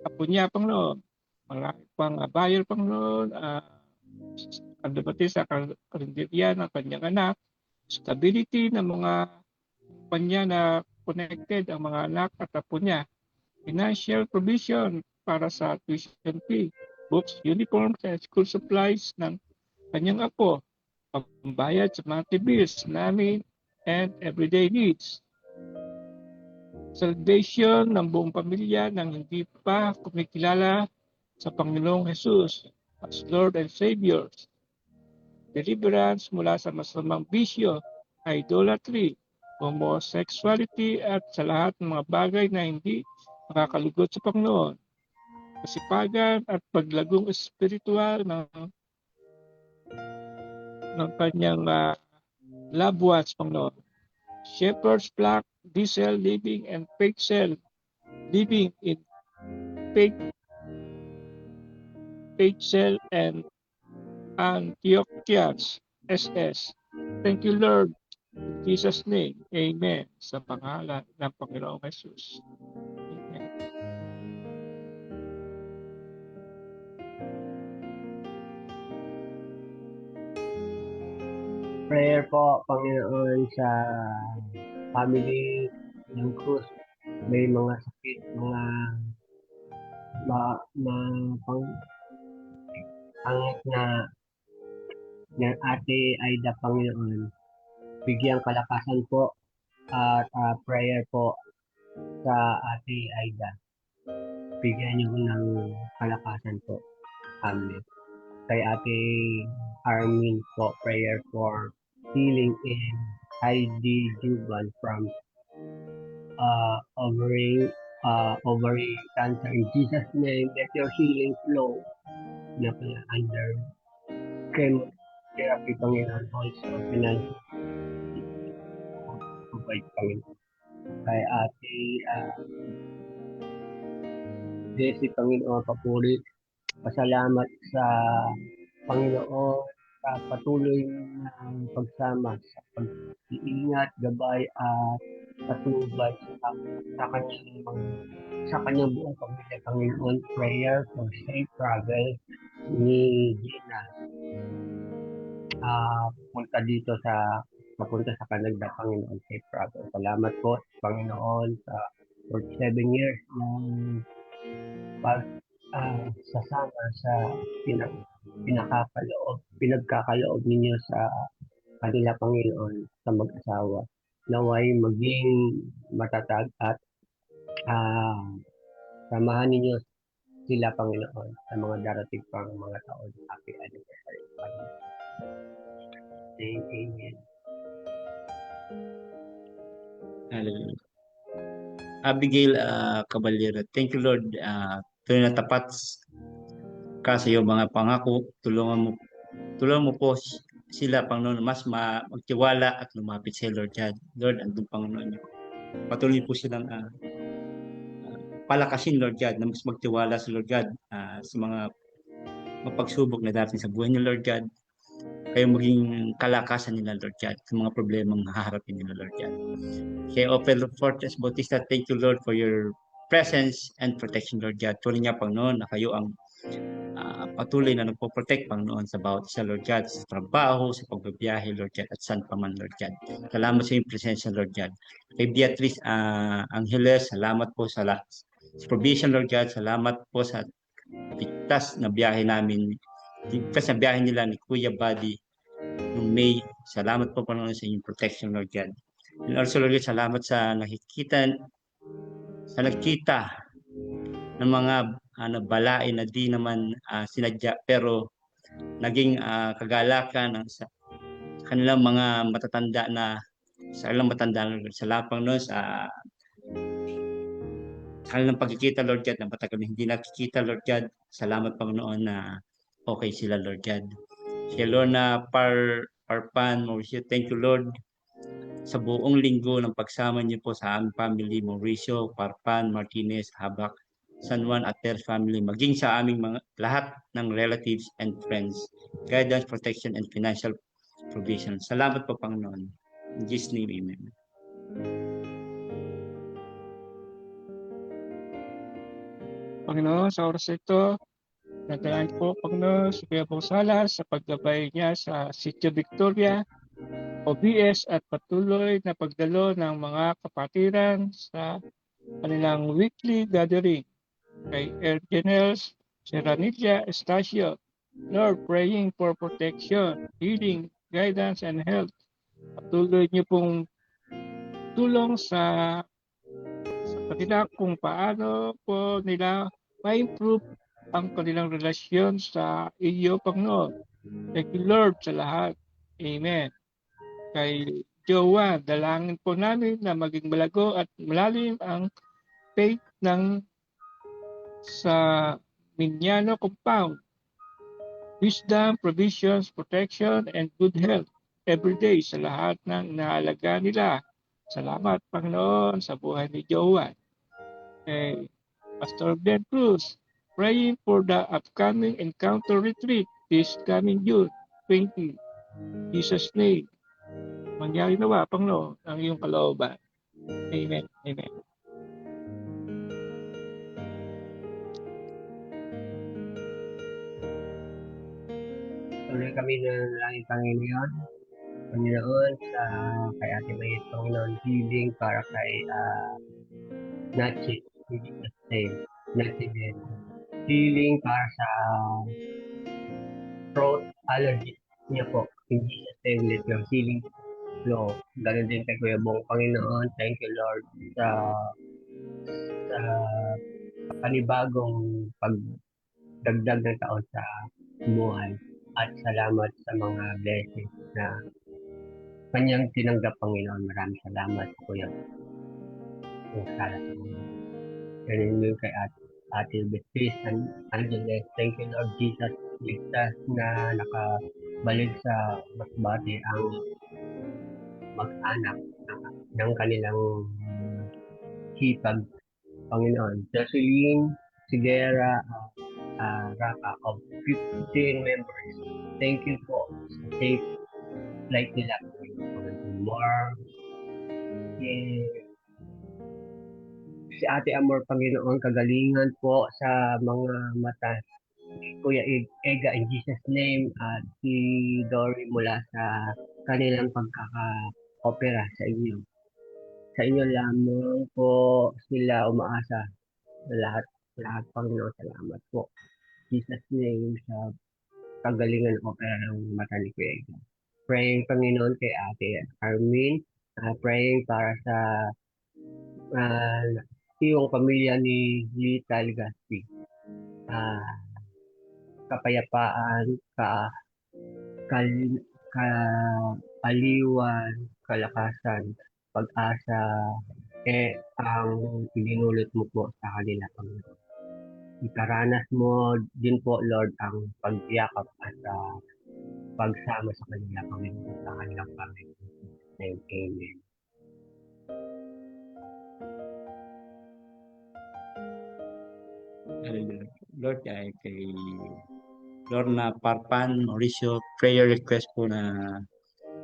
apo niya, Panginoon. Marami pang buyer, Panginoon, ang dumating sa karinderya ng kanyang anak, stability ng mga kumpanya na connected ang mga anak at apo niya, financial provision para sa tuition fee, books, uniforms, and school supplies ng kanyang apo, pambayad sa monthly bills namin and everyday needs. Salvation ng buong pamilya nang hindi pa kumikilala sa Panginoong Jesus as Lord and Savior. Deliverance mula sa masamang bisyo, idolatry, homosexuality at sa lahat ng mga bagay na hindi makakalugod sa Panginoon. Kasipagan at paglagong espiritual ng kanyang loved ones, Panginoon. Shepherd's flock, diesel living and faith cell living in faith cell and Antiochians SS. Thank you, Lord. In Jesus' name, Amen. Sa pangalan ng Panginoong Jesus. Amen. Prayer po, Panginoon, sa family ng Cruz. May mga sakit, mga pangit na ng Ate Aida, Panginoon. Bigyang kalakasan po at prayer po sa Ate Aida. Bigyan niyo ng kalakasan po, family. Kay Ate Armin po, prayer for healing in Heidi Juban from ovary cancer. In Jesus' name, let your healing flow na under chemotherapy, Panginoon, also financial provide, Panginoon. Kay Ate Desi, Panginoon, papuri, pasalamat sa Panginoon sa patuloy ng pagsama sa pag-iingat, gabay at patnubay sa kanyang buong pamilya, Panginoon. Prayer for safe travel ni Gina papunta sa Canada, Panginoon, safe travel. Salamat po, Panginoon, sa 47 years ng sasama sa pinagkakaloob ninyo sa kanila, Panginoon, sa mag-asawa. Naway maging matatag at samahan ninyo sila, Panginoon, sa mga darating pang mga taon. Happy anniversary, Panginoon. Amen. Hallelujah. Abigail Caballero, thank you, Lord. Tuloy na tapat ka sa iyo mga pangako. Tulungan mo po sila, Panginoon, mas magtiwala at lumapit sa Lord God. Lord, andun, Panginoon niyo. Patuloy po silang palakasin, Lord God, na mas magtiwala sa Lord God sa mga mapagsubok na darating sa buhay niyo, Lord God. Kayo maging kalakasan nila, Lord God, sa mga problemang haharapin nila, Lord God. Kay Opel Fortress Bautista, thank you, Lord, for your presence and protection, Lord God. Tuloy niya, Panginoon, na kayo ang patuloy na nagpo-protect, Panginoon, sa bawat isa, Lord God, sa trabaho, sa pagbabiyahe, Lord God, at saan pa man, Lord God. Salamat sa iyong presensya, Lord God. Kay Beatrice Angeles, salamat po sa provision, Lord God. Salamat po sa ligtas na biyahe namin. Ligtas na biyahe nila ni Kuya Buddy noong May. Salamat po, Panginoon, sa inyong protection, Lord God. And also, Lord God, salamat sa nakita ng mga balain na di naman sinadya, pero naging kagalakan sa kanilang mga matatanda na sa kanilang matandaan, Lord. Sa lahat, Panginoon, sa kanilang pagkikita, Lord God, na matagal na hindi nakikita, Lord God. Salamat, Panginoon, na okay sila, Lord God. Si Lorna Parpan, Mauricio, thank you, Lord, sa buong linggo ng pagsama niyo po sa aming family, Mauricio, Parpan, Martinez, Habak, San Juan at their family, maging sa aming mga lahat ng relatives and friends, guidance, protection, and financial provision. Salamat po, Panginoon. In Jesus' name, amen. Panginoon, sa oras ito, nagdalaan po, Panginoon, si Kuya Bong Salas sa paggabay niya sa Sitio Victoria, OBS at patuloy na pagdalo ng mga kapatiran sa kanilang weekly gathering. Kay Ergenels Serranilla Estacio, Lord, praying for protection, healing, guidance, and health. Patuloy niyo pong tulong sa kanila kung paano po nila ma-improve ang kanilang relasyon sa iyo, Panginoon. Thank you, Lord, sa lahat. Amen. Kay Jowa, dalangin po namin na maging malago at malalim ang faith ng sa Minyano Compound. Wisdom, provisions, protection, and good health every day sa lahat ng inaalaga nila. Salamat, Panginoon, sa buhay ni Jowa. Pastor Ben Cruz, praying for the upcoming Encounter Retreat this coming June 20. Jesus' name. Mangyari nawa, Panginoon, ang iyong kalooban. Amen. Amen. Tuloy kami na langit, Panginoon, sa kay Ate May Panginoon, healing para kay Nachi, Nachi din. Healing para sa throat allergy niya po. In Jesus' name, let your healing flow. Ganun din kay Kuya Bong, Panginoon. Thank you, Lord, sa panibagong pagdagdag ng taon sa buhay. At salamat sa mga blessings na kanyang tinanggap, Panginoon. Maraming salamat, Kuya Bong Salas. Ganun din kay Ate Beatrice and Angeles. Thank you, Lord Jesus. Ligtas na nakabalik sa Masbate ang mag-anak ng kanilang hipag, Panginoon. Jocelyn Sigera Raka of 15 members. Thank you po sa safe flight nila. More si Ate Amor, Panginoon, kagalingan po sa mga mata. Kuya Ega, in Jesus' name, at si Dory mula sa kanilang pagkaka-opera sa inyo. Sa inyo lamang po sila umaasa. Lahat, Panginoon, salamat po. Jesus' name, sa kagalingan ng opera ng mata ni Kuya Ega. Praying, Panginoon, kay Ate Armin. Praying para sa yung pamilya ni Lita Legaspi. Kapayapaan, kaaliwan, kalakasan, pag-asa, ang ininulot mo po sa kanila, Panginoon. Ikaranas mo din po, Lord, ang pagyakap at pagsama sa kanila, Panginoon, sa kanilang pamilya. Amen. Lord, ay kay Lorna Parpan, Mauricio, prayer request po na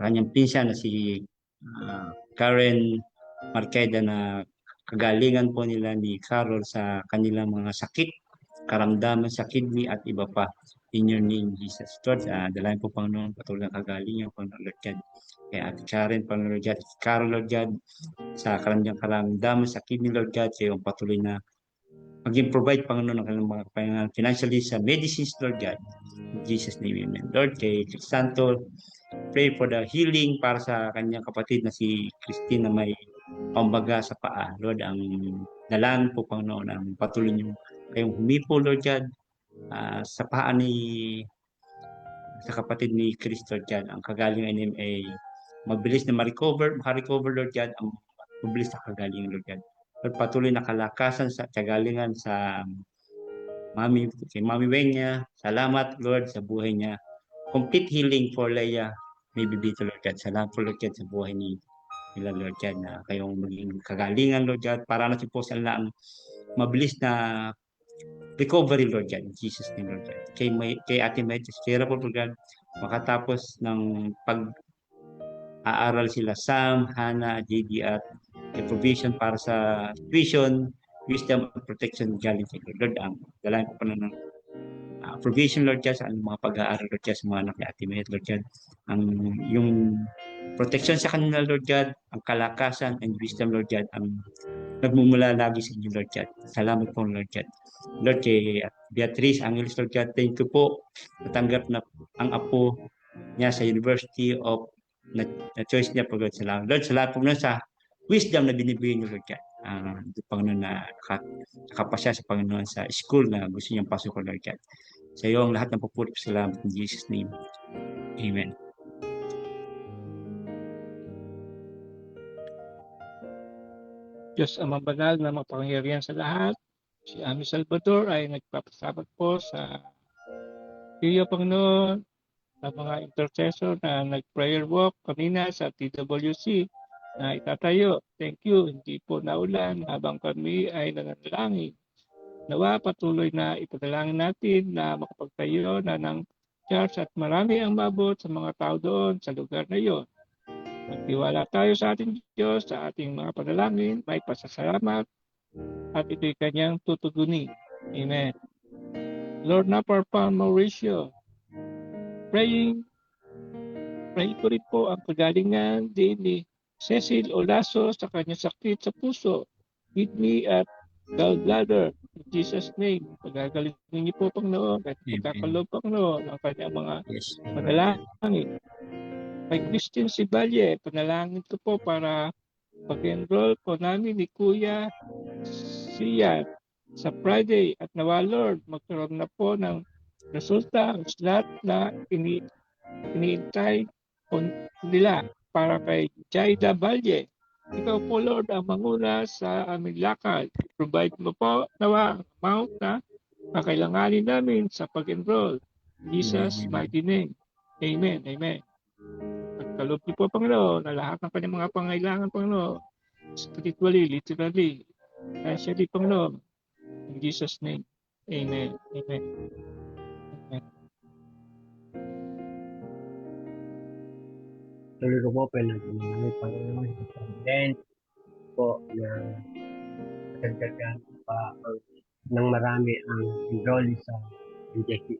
kanyang pinsan na si Karen Marqueda na kagalingan po nila ni Carol sa kanilang mga sakit, karamdaman sa kidney at iba pa. In your name, Jesus. Lord, dalangin po, Panginoon, patuloy ng kagalingan, Panginoon, Lord God. Kaya Ate Karen, Panginoon, Lord God, Carol, Lord God, sa kanilang karamdaman sa kidney, Lord God, sa iyong patuloy na maging provide, Panginoon, ng kanilang mga kapangyarihan financially sa medicines, Lord God. In Jesus' name, amen. Lord, kay Crisanto, pray for the healing para sa kanyang kapatid na si Christine na may pambaga sa paa. Lord, ang dalangin po, Panginoon, ang patuloy niyo kayong humipo, Lord God, sa paa sa kapatid ni Chris, Lord God. Ang kagalingan ay mabilis na makarecover, Lord God, ang mabilis na kagalingan, Lord God. Lord, patuloy na kalakasan sa kagalingan sa kay Mami Wenya. Salamat, Lord, sa buhay niya. Complete healing for Leia, may bibito, Lord God. Salamat po, Lord God, sa buhay nila, Lord God, na kayong maging kagalingan, Lord God, para natin po sila ang mabilis na recovery, Lord God, in Jesus' name, Lord God. Kay Ate Meches, kay Rapo, Lord God, makatapos ng pag-aaral sila, Sam, Hannah, JD, at may provision para sa tuition, wisdom, at protection galing kay Lord. Ang dalayan ko pa na ng provision, Lord God, sa mga pag-aaral, Lord God, sa mga anak ni Ate Met, Lord God. Yung protection sa kanila, Lord God, ang kalakasan and wisdom, Lord God, ang nagmumula lagi sa inyo, Lord God. Salamat po, Lord God. Lord, kay Beatrice Angeles, Lord God, thank you po. Natanggap na ang apo niya sa University of na choice niya po, Lord. Salamat. Lord, salamat po na sa wisdom na binibigay niyo, Lord God. Panginoon na nakapasya sa Panginoon sa school na gusto niyang pasok, Lord God. Sa iyo ang lahat ng papuri. Salamat in Jesus' name. Amen. Diyos ang mabanal na mapangyarihan sa lahat. Si Ami Salvador ay nagpapasabot po sa iyo, Panginoon, sa mga intercessor na nag-prayer walk kanina sa TWC na itatayo. Thank you. Hindi po naulan habang kami ay nananalangin. Nawa patuloy na ipadalangin natin na makapagtayo na ng church at marami ang mabot sa mga tao doon sa lugar na iyon. Magtiwala tayo sa ating Diyos, sa ating mga panalangin, may pasasalamat at ito'y kanyang tutugunin. Amen. Lord Napar Mauricio, praying ko rin po ang kagalingan din ni Cecil Olaso sa kanyang sakit sa puso, kidney at gallbladder. In Jesus' name, pagagalingin niyo po, Panginoon, at pagkakalob, Panginoon, ang kanyang mga Yes. panalangin. Kay Christine Sibalye, panalangin ko po para pag-enroll po namin ni Kuya Sian sa Friday at nawa, Lord, magkaroon na po ng resulta ang slot na iniintay nila para kay Jaida Balye. Ikaw po, Lord, ang manguna sa aming lakad. Provide mo po nawa ang amount na kakailanganin namin sa pag-enroll. Jesus' mighty name. Amen. Amen. Pagkaloob niyo po, Panginoon, na lahat ng kanyang mga pangailangan, Panginoon, spiritually, literally, financially, Panginoon. In Jesus' name. Amen. Amen. Amen. Tuloy ko po, pinag-iinamay Panginoon sa President po na katagdagan pa ng marami ang enrollee sa NJC.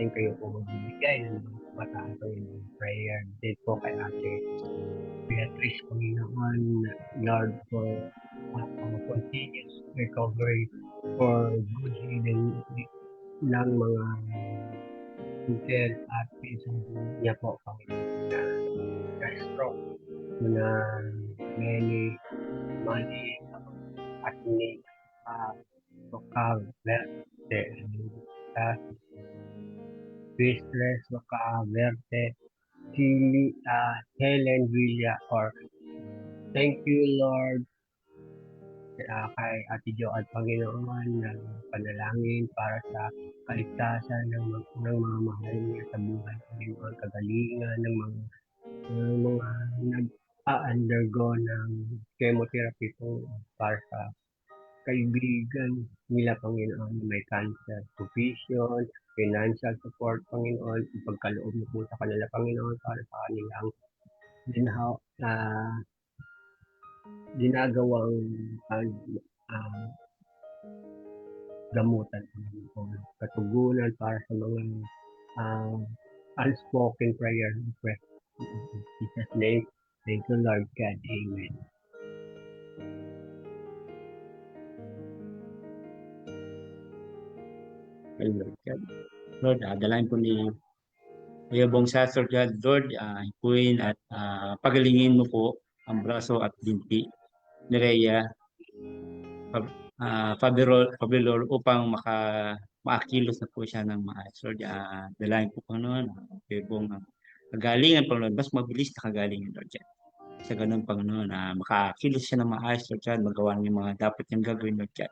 Then kayo po magbibigay ng mataas ng prayer. Then po kay Ate Beatrice, Panginoon, Lord, for continuous recovery, for good healing ng mga uncle at pinsan niya po, Panginoon, na stroke, na many money at ni Verde, Business Verde, Helen Villa, or thank you, Lord, kay Ate Jo at Panginoon na panalangin para sa kaligtasan ng mga mahal niya sa buhay, Panginoon, kagalingan ng mga nag-undergo ng chemotherapy po para sa kaibigan nila, Panginoon, may cancer, provision, financial support, Panginoon, ipagkaloob mo po sa kanila, Panginoon, para sa kanilang ginagawang gamutan, Panginoon, katugunan para sa mga unspoken prayer request. In Jesus' name, thank you, Lord God. Amen. Lord God. Lord, dalangin po ni Kuya Bong Sasor God, Lord, Queen, at pagalingin mo po ang braso at binti ni Rhea Fabelor upang maakilos na po siya ng maayos. Lord, dalangin po po noon, Kuya Bong, kagalingan, Panginoon, mas mabilis na kagalingan, Lord God. Sa ganun, Panginoon, makakilos siya ng maayos, Lord God, magawa niya yung mga dapat niyang gagawin, Lord God.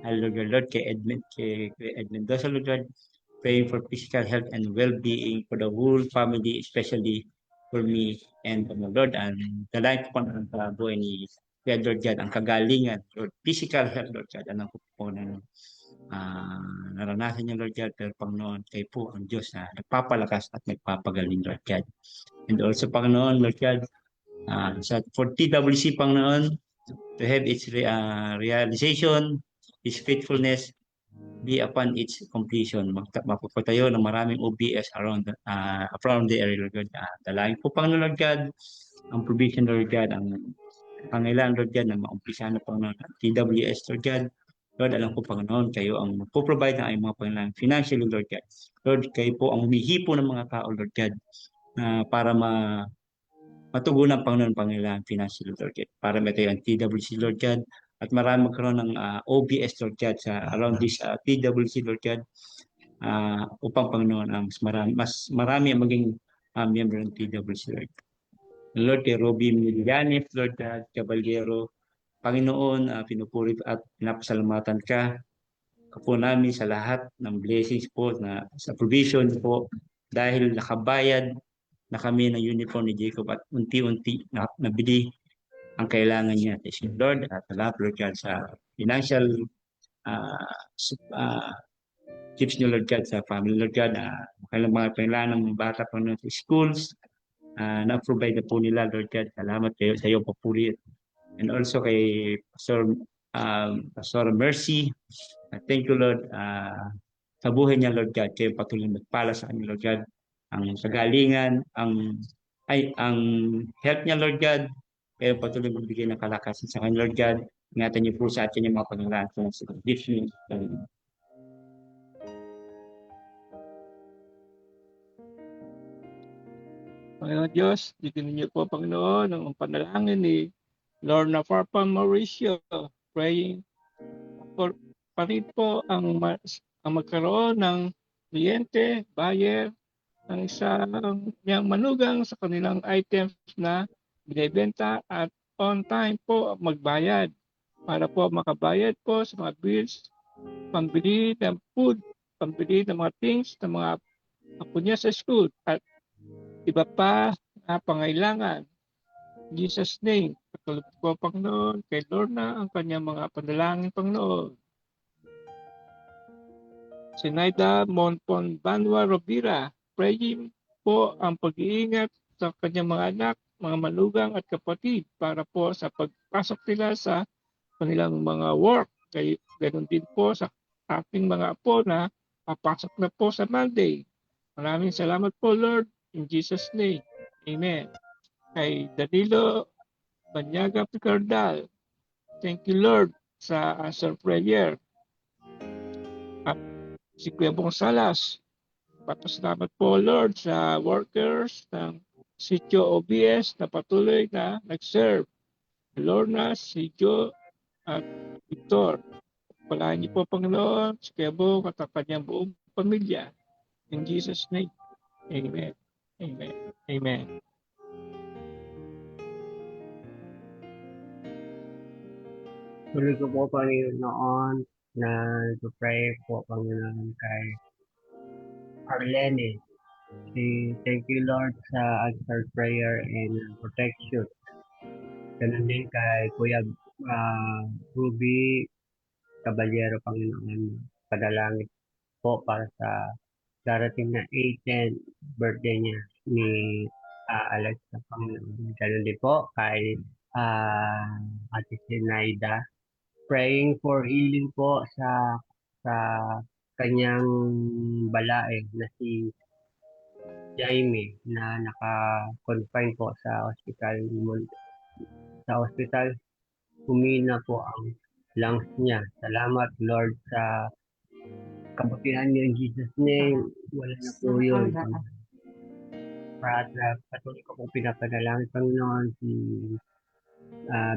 Lord, kay Edmund Dosa, Lord God, praying for physical health and well-being for the whole family, especially for me and for my Lord. And dalayan ko pa ng buhay ni Lord God, ang kagalingan, Lord, physical health, Lord God, alam ko po na naranasan niya, Lord God, pero Panginoon, kayo po ang Diyos na nagpapalakas at nagpapagaling, Lord God. And also, Panginoon, Lord God, for TWC, Panginoon, to have its realization, His faithfulness, be upon its completion. Mapapatayo ng maraming OBS around the area, Lord God. Dalangin po, Panginoon, Lord God, ang provision, Lord God, ang pangailangan, Lord God, na maumpisa na, Panginoon, ang TWS, Lord God. Lord, alam ko, Panginoon, kayo ang magpo-provide ng ayong mga pangailangan financially, Lord God. Lord, kayo po ang humihipo ng mga tao, Lord God, para matugunan, Panginoon, pangailangan financially, Lord God. Para matayo ang TWC, Lord God, at marami magkaroon ng OBS, Lord God, sa around this TWC, Lord God, upang, Panginoon, mas marami ang maging member ng TWC, Lord. Lord, kay Robby Milianes, Lord God, Caballero, Panginoon, pinupuri at pinapasalamatan ka po namin sa lahat ng blessings po na sa provision po dahil nakabayad na kami ng uniform ni Jacob at unti-unti nabili ang kailangan niya. Thank you, Lord, at salamat, Lord God, sa financial tips niyo, Lord God, sa family, Lord God, kailang mga kailangan ng mga bata pa sa schools, na-provide na po nila, Lord God. Salamat kayo sa iyo, papuri. And also kay Pastor Mercy, thank you, Lord, sa buhay niya, Lord God, kayo patuloy magpala sa kanya, Lord God, ang kagalingan, ang health niya, Lord God, kayo patuloy magbigay ng kalakasan sa kanya, Lord God. Ingatan niyo po sa atin yung mga pangangailangan sa condition. Panginoon Diyos, bigyan niyo po, Panginoon, ang panalangin ni Lorna Farpa Mauricio, praying for pati po ang magkaroon ng kliyente, buyer, ng isang niyang manugang sa kanilang items na binibenta at on time po magbayad para po makabayad po sa mga bills, pambili ng food, pambili ng mga things ng mga apo niya sa school at iba pa na pangailangan. In Jesus' name, patuloy po, Panginoon, kay Lorna ang kanyang mga panalangin, Panginoon. Sinaida Monpon Banwa Rovira, praying po ang pag-iingat sa kanyang mga anak, mga manugang at kapatid para po sa pagpasok nila sa kanilang mga work. Kaya ganun din po sa ating mga apo na papasok na po sa Monday. Maraming salamat po, Lord. In Jesus' name, Amen. Kay Danilo Banyaga Picardal, thank you, Lord, sa answer prayer. At si Kuya Bong Salas, papasalamat po, Lord, sa workers ng Sitio OBS na patuloy na nag-serve. Lorna, si Joe, at Victor. Palahan niyo po, Panginoon, si Kuya Bong at ang kanyang buong pamilya. In Jesus' name, Amen. Amen. Amen. Tuloy ko po, Panginoon, na pray po, Panginoon, kay Arlene. Thank you, Lord, sa answered prayer and protection. Ganun din kay Kuya Ruby Caballero, Panginoon. Padalangin po para sa darating na 18th birthday niya ni Alexa, Panginoon. Ganun din po kay Ate Sinaida. Praying for healing po sa kanyang balae na si Jaime na naka-confine po sa hospital. Sa hospital, humina po ang lungs niya. Salamat, Lord, sa kabutihan niyo in Jesus' name. Wala na po yun. Patuloy ko pong pinapanalangin, Panginoon, si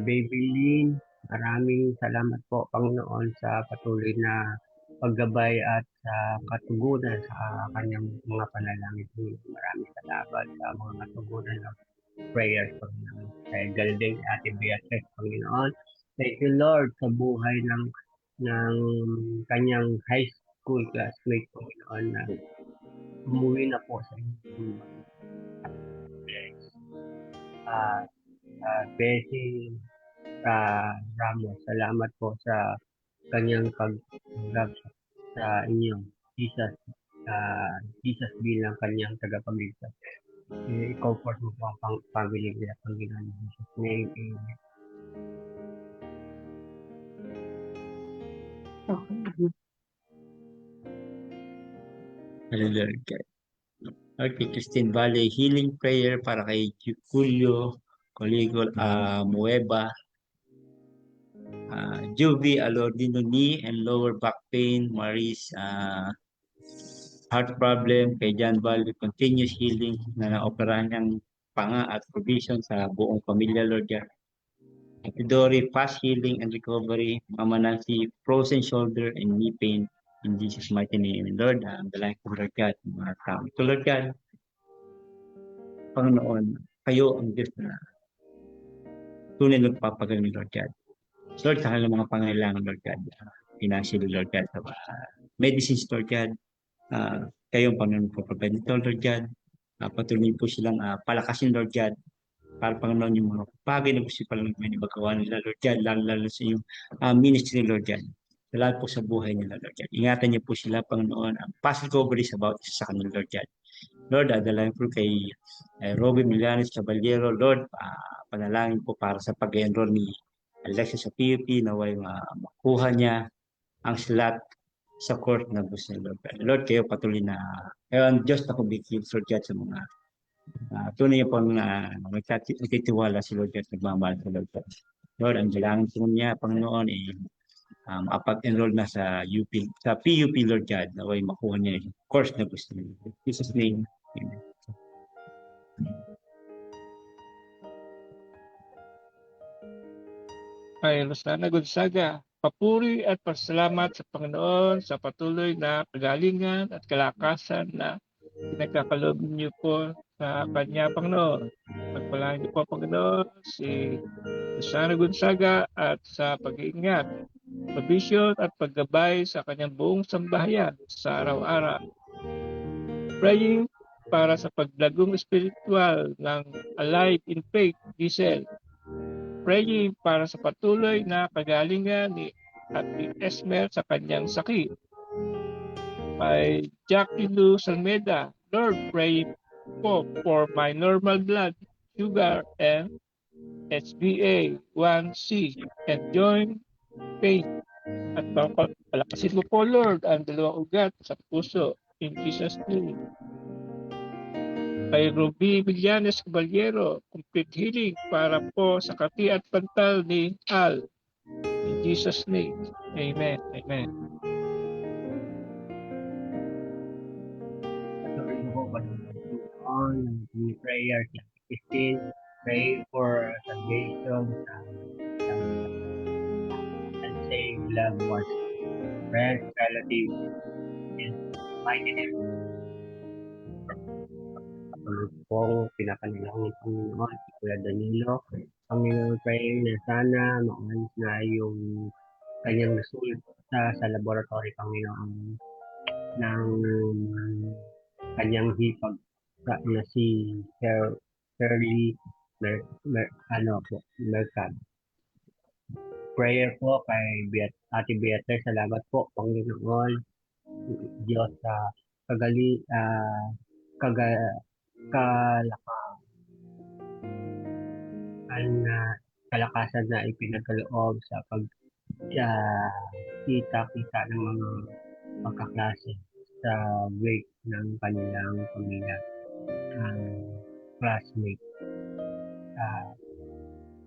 Baby Lynn. Maraming salamat po, Panginoon, sa patuloy na paggabay at sa katugunan sa kanyang mga panalangin. Maraming salamat sa mga katugunan ng prayers, Panginoon. Kay Galding, Ate Beatrice, Panginoon. Thank you, Lord, sa buhay ng kanyang high school classmate, Panginoon, na umuwi na po sa inyong Bessie Ramos. Salamat po sa kanyang pagtanggap sa inyo, Jesus, Jesus bilang kanyang tagapagligtas. I-comfort mo po ang family nila, Panginoon. In Jesus' name, amen. Hallelujah. Okay, Christine Valle, healing prayer para kay Julio Coligol Mueva, Juvie Alordino, knee and lower back pain, Maris heart problem, kay John Valle, continuous healing na naoperahan niyang panga at provision sa buong pamilya, Lord God. At Dory, fast healing and recovery, Mama Nancy, frozen shoulder and knee pain, in Jesus' mighty name. And Lord, ang dalangin ko, Lord God, mga tao. Ito, Lord God, Panginoon, kayo ang Diyos na tunay nagpapagaling, Lord God. So, Lord, sa kanilang mga pangailangan, Lord God, financially, Lord God, sa medicines, Lord God, kayo ang Panginoon po provide nito, Lord God. Patuloy po silang palakasin, Lord God, para Panginoon yung mga bagay na gusto pa lang may magawa nila, Lord God, lalo sa yung ministry, Lord God. Sa lahat po sa buhay nila, Lord God. Ingatan niyo po sila, Panginoon, ang past recoveries about sa kanila, Lord God. Lord, adalain po kay Robin Millanes Caballero, Lord, panalangin po para sa pag-enroll ni Alexis sa PUP, naway makuha niya ang slot sa court na gusto niya, Lord. Lord, kayo patuloy na, kayo ang Diyos na kumikil, Lord God, sa mga tunay niya pong nagtitiwala si Lord God, nagmamahal sa Lord God. Lord, ang dalangin po niya, Panginoon, makapag-enroll na sa UP, sa PUP, Lord God, naway makuha niya yung course na gusto niya. In Jesus' name, amen. Kay Rosana Gonzaga, papuri at pasalamat sa Panginoon sa patuloy na kagalingan at kalakasan na pinagkakaloob niyo po sa Kanya, Panginoon. Pagpalain niyo po, Panginoon, si Rosana Gonzaga at sa pag-iingat, provision at paggabay sa kanyang buong sambahayan sa araw-araw. Praying para sa paglagong espiritual ng Alive in Faith, Giselle. Praying para sa patuloy na kagalingan ni Ate Esmer sa kanyang sakit. Kay Jackie Lou Salmeda, Lord, pray po for my normal blood sugar and HbA1c and joint pain. At palakasin mo po, Lord, ang dalawang ugat sa puso. In Jesus' name. Kay Ruby Villanes Caballero, complete healing para po sa kati at pantal ni Al. In Jesus' name. Amen. Amen. Patuloy mo po Panginoon ng prayer sa Christine. Pray for salvation sa unsaved loved ones, friends, relatives, in mighty name. Patuloy pong pinapanalangin ng Panginoon si Kuya Danilo. Panginoon, pray na sana maalis na yung kanyang result sa laboratory, Panginoon, ng kanyang hipag na si Shirley Mercado. Prayer po kay Ate Beatrice. Salamat po, Panginoon, Diyos sa kalakasan na ipinagkaloob sa kita ng mga magkaklase sa break ng kanilang pamilya, classmate.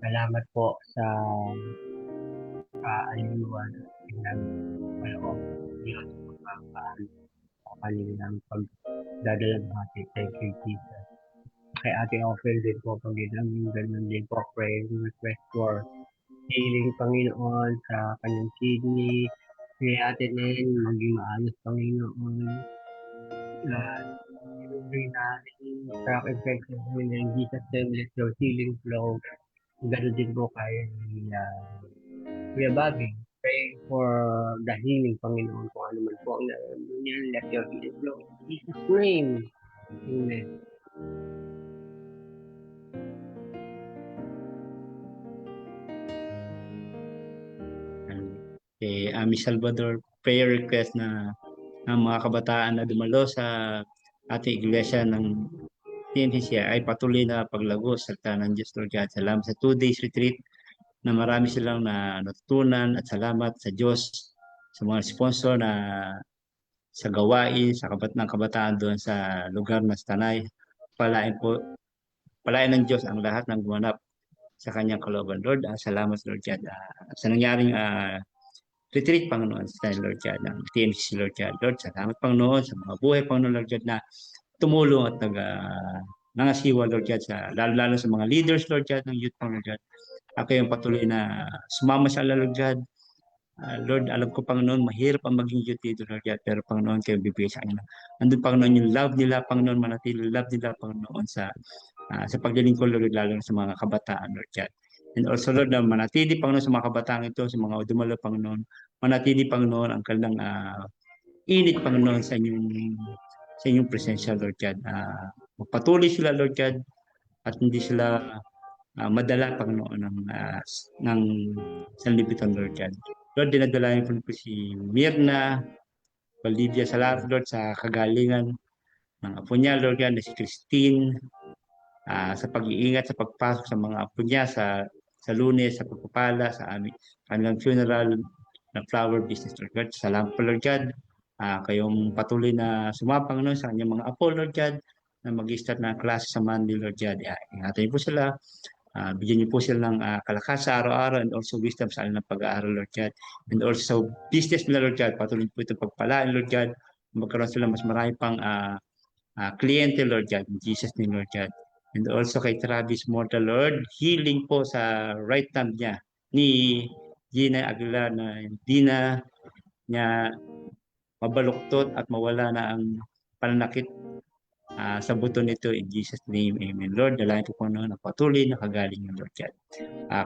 Salamat po sa kaaliwan ng kaloob Diyos sa kanilang pagdadalamhati. Thank you, Jesus. Kay Ate Ophel din po, Panginoon, ganun din po, praying request for healing, Panginoon, sa kanyang kidney, Kaya atin din maging maayos, Panginoon. At bring natin track infection in Jesus' name, let your healing flow. Ganun din po kay Kuya Bobby. Pray for the healing, Panginoon, kung ano man po ang nararamdaman niya. Let your healing flow. In Jesus' name. Amen. Ami Salvador, prayer request na ng mga kabataan na dumalo sa ating iglesia ng TNCC ay patuloy na paglago sa salita ng Diyos, Lord God. Salamat sa 2 days retreat na marami silang na natutunan, at salamat sa Diyos sa mga sponsor na sa gawain sa ng kabataan doon sa lugar na Tanay. Palain ng Diyos ang lahat ng gumanap sa kanyang kalooban, Lord. Salamat, Lord God. Sa nangyaring retreat, Panginoon, sa Lord God, ng TNCC, Lord God. Lord, salamat, Panginoon, sa mga buhay, Panginoon, Lord God, na tumulong at nangasiwa, Lord God, lalo sa mga leaders, Lord God, ng youth, Panginoon, Lord God. Ako yung patuloy na sumama sa Lord God. Lord, alam ko, Panginoon, mahirap ang maging youth dito, Lord God, pero Panginoon, kayo bibigay sa kanila. Andun, Panginoon, yung love nila, Panginoon, manatili, love nila, Panginoon, sa paglilingkod, Lord, lalo sa mga kabataan, Lord God. And also, Lord, na manatili, Panginoon, sa mga kabataan ito, sa mga dumalo, Panginoon, manatili, Panginoon, ang kanilang init, Panginoon, sa inyong presensya, Lord God. Magpatuloy sila, Lord God, at hindi sila madala, Panginoon, ng sanlibutan, Lord God. Lord, dinadalayan ko si Mirna, Olivia, sa lahat, Lord, sa kagalingan ng apo niya, Lord God, na si Christine, sa pag-iingat, sa pagpasok sa mga apo niya, sa Lunes, sa pagpapala, sa kanilang funeral na flower business, Lord God. Salamat po, Lord God. Kayong patuloy na sumapang sa kanyang mga apo, Lord God, na mag-start na klase sa Monday, Lord God. Ingatan po sila. Bigyan niyo po sila ng kalakasan sa araw-araw, and also wisdom sa kanilang pag-aaral, Lord God. And also sa business nila, Lord God, patuloy po ito pagpalaan, Lord God. Magkaroon sila mas marami pang kliyente, Lord God. In Jesus' name, Lord God. And also kay Travis Mortal, Lord, healing po sa right thumb niya ni Gina Aguilar, na hindi na niya mabaluktot at mawala na ang pananakit sa buto nito, in Jesus' name, amen. Lord, dalayan po na patuloy na kagaling ng Lord God.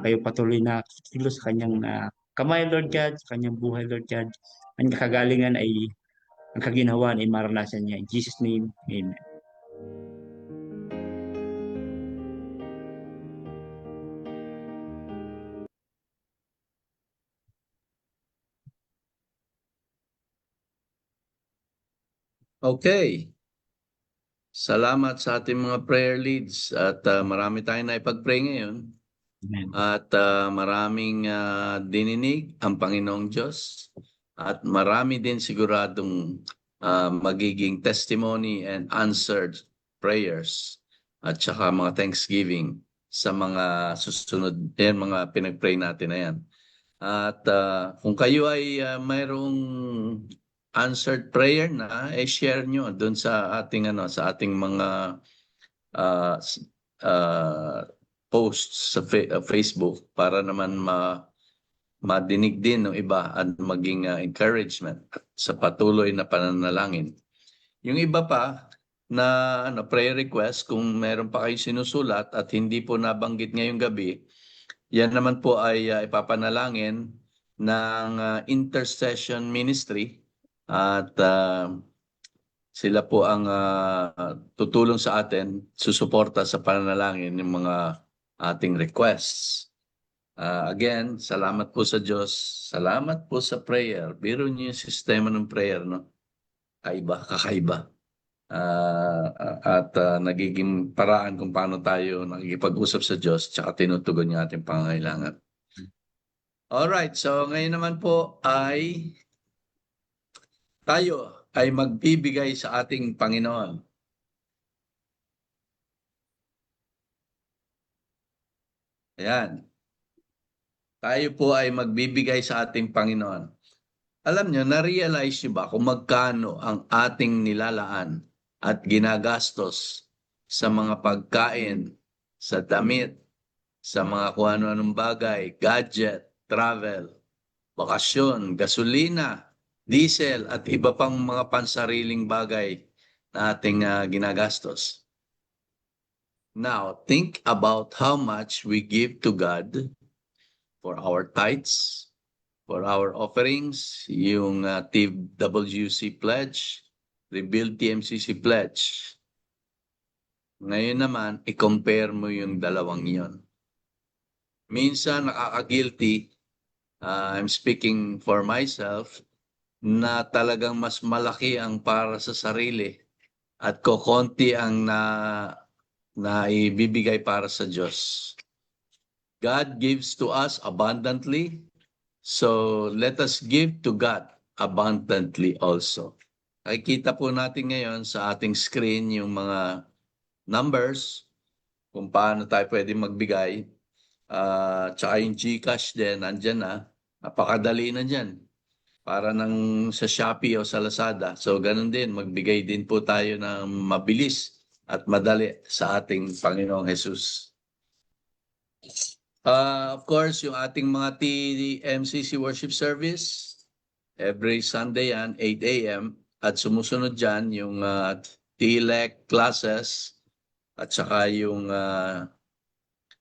Kayo patuloy na kilos sa kanyang kamay, Lord God, sa kanyang buhay, Lord God. Ang kagalingan ay, ang kaginhawaan ay maranasan niya. In Jesus' name, amen. Okay. Salamat sa ating mga prayer leads at marami tayong naipag-pray ngayon. Amen. At maraming dininig ang Panginoong Diyos at marami din siguradong magiging testimony and answered prayers at saka mga thanksgiving sa mga susunod yan, mga pinag-pray natin na yan. At kung kayo ay mayroong answered prayer na, share nyo doon sa ating mga posts sa Facebook para naman madinig din ng iba at maging encouragement sa patuloy na pananalangin. Yung iba pa na prayer request, kung meron pa kayo sinusulat at hindi po nabanggit ngayong gabi, yan naman po ay ipapanalangin ng intercession ministry at sila po ang tutulong sa atin, susuporta sa pananalangin ng mga ating requests. Again, salamat po sa Diyos. Salamat po sa prayer. Biro niyo yung sistema ng prayer, no? Kakaiba. At nagiging paraan kung paano tayo nakikipag-usap sa Diyos tsaka tinutugon yung ating pangangailangan. Alright, so ngayon naman po ay tayo ay magbibigay sa ating Panginoon. Ayan. Tayo po ay magbibigay sa ating Panginoon. Alam nyo, na-realize nyo ba kung magkano ang ating nilalaan at ginagastos sa mga pagkain, sa damit, sa mga kung ano-anong bagay, gadget, travel, bakasyon, gasolina, diesel at iba pang mga pansariling bagay na ating ginagastos. Now, think about how much we give to God for our tithes, for our offerings, yung TWC pledge, Rebuild TMCC pledge. Ngayon naman, i-compare mo yung dalawang yon. Minsan nakaka-guilty, I'm speaking for myself, na talagang mas malaki ang para sa sarili at kokonti ang na ibibigay para sa Diyos. God gives to us abundantly, so let us give to God abundantly also. Nakikita po natin ngayon sa ating screen yung mga numbers, kung paano tayo pwede magbigay. Tsaka yung GCash din, nandyan na. Napakadali na dyan. Para nang sa Shopee o sa Lazada. So ganun din, magbigay din po tayo ng mabilis at madali sa ating Panginoong Jesus. Of course, yung ating mga TMCC worship service, every Sunday yan, 8 a.m. At sumusunod dyan yung TLEC classes at saka yung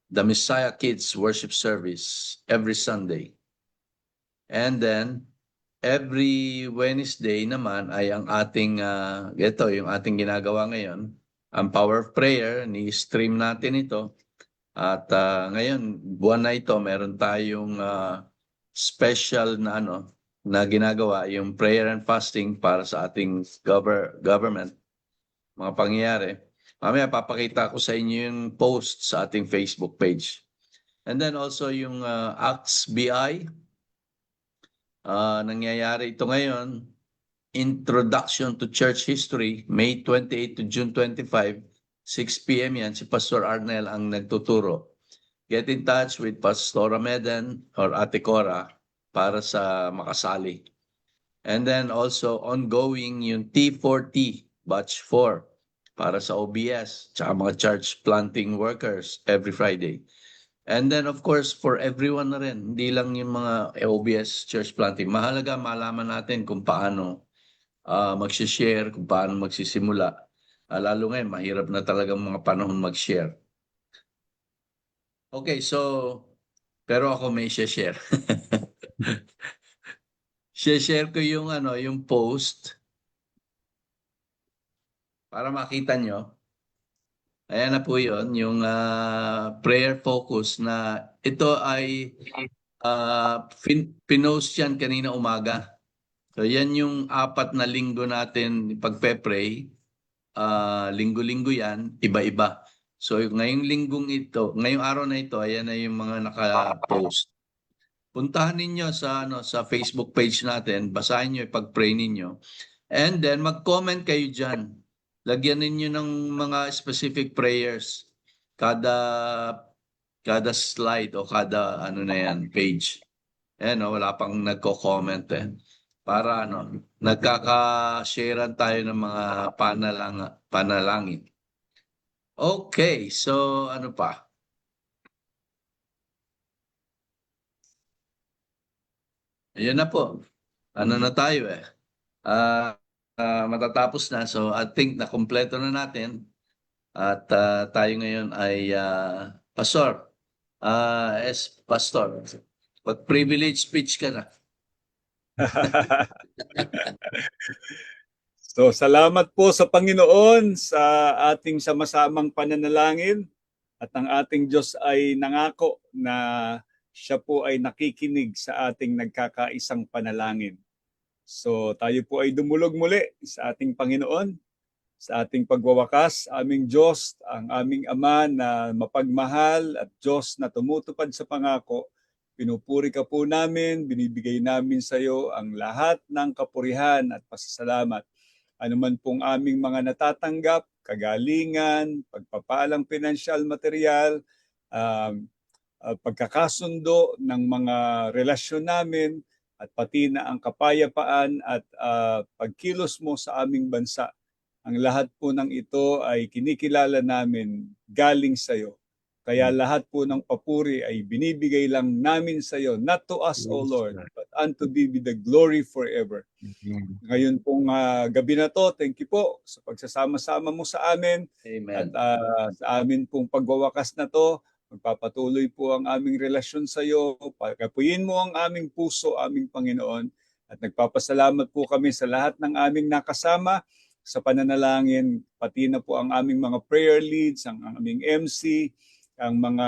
The Messiah Kids Worship Service every Sunday. And then, every Wednesday naman ay ang ating, ito yung ating ginagawa ngayon, ang Power of Prayer, ni-stream natin ito. At ngayon, buwan na ito, meron tayong special na na ginagawa, yung prayer and fasting para sa ating government, mga pangyayari. Mamaya papakita ko sa inyo yung post sa ating Facebook page. And then also yung Acts BI, nangyayari ito ngayon, Introduction to Church History, May 28 to June 25, 6 p.m. yan, si Pastor Arnel ang nagtuturo. Get in touch with Pastora Meden or Ate Cora para sa makasali. And then also ongoing yung T4T, Batch 4, para sa OBS, tsaka mga church planting workers every Friday. And then of course, for everyone na rin, hindi lang yung mga OBS church planting. Mahalaga malaman natin kung paano mag-share, kung paano magsisimula. Lalo ngayon, mahirap na talagang mga panahon mag-share. Okay, so, pero ako may share. Share ko yung yung post para makita nyo. Ayan na po yun, yung prayer focus na ito ay pinost yan kanina umaga. So yan yung 4 na linggo natin pagpe-pray. Linggo-linggo yan, iba-iba. So ngayong araw na ito, ayan na yung mga naka-post. Puntahan ninyo sa Facebook page natin, basahin nyo, ipag-pray ninyo. And then mag-comment kayo dyan. Lagyan ninyo ng mga specific prayers kada slide o kada na yan, page. Wala pang nagko-comment para nagkaka-sharean tayo ng mga panalangin. Okay, so ano pa? Ayan na po. Ano na tayo matatapos na. So I think na kompleto na natin. At tayo ngayon ay Pastor. Pastor. Pag-privilege speech ka na. So salamat po sa Panginoon sa ating sama-samang pananalangin at ang ating Diyos ay nangako na siya po ay nakikinig sa ating nagkakaisang panalangin. So tayo po ay dumulog muli sa ating Panginoon, sa ating pagwawakas, aming Diyos, ang aming Ama na mapagmahal at Diyos na tumutupad sa pangako. Pinupuri ka po namin, binibigay namin sa iyo ang lahat ng kapurihan at pasasalamat. Ano man pong aming mga natatanggap, kagalingan, pagpapalang pinansyal, material, pagkakasundo ng mga relasyon namin, at pati na ang kapayapaan at pagkilos mo sa aming bansa. Ang lahat po ng ito ay kinikilala namin galing sa iyo. Kaya lahat po ng papuri ay binibigay lang namin sa iyo, not to us, O Lord, but unto thee be the glory forever. Ngayon pong gabi na to, thank you po sa pagsasama-sama mo sa amin. At Amen. sa amin pong pagwawakas na to, magpapatuloy po ang aming relasyon sa iyo. Pagkapuyin mo ang aming puso, aming Panginoon. At nagpapasalamat po kami sa lahat ng aming nakasama sa pananalangin, pati na po ang aming mga prayer leads, ang aming MC, ang mga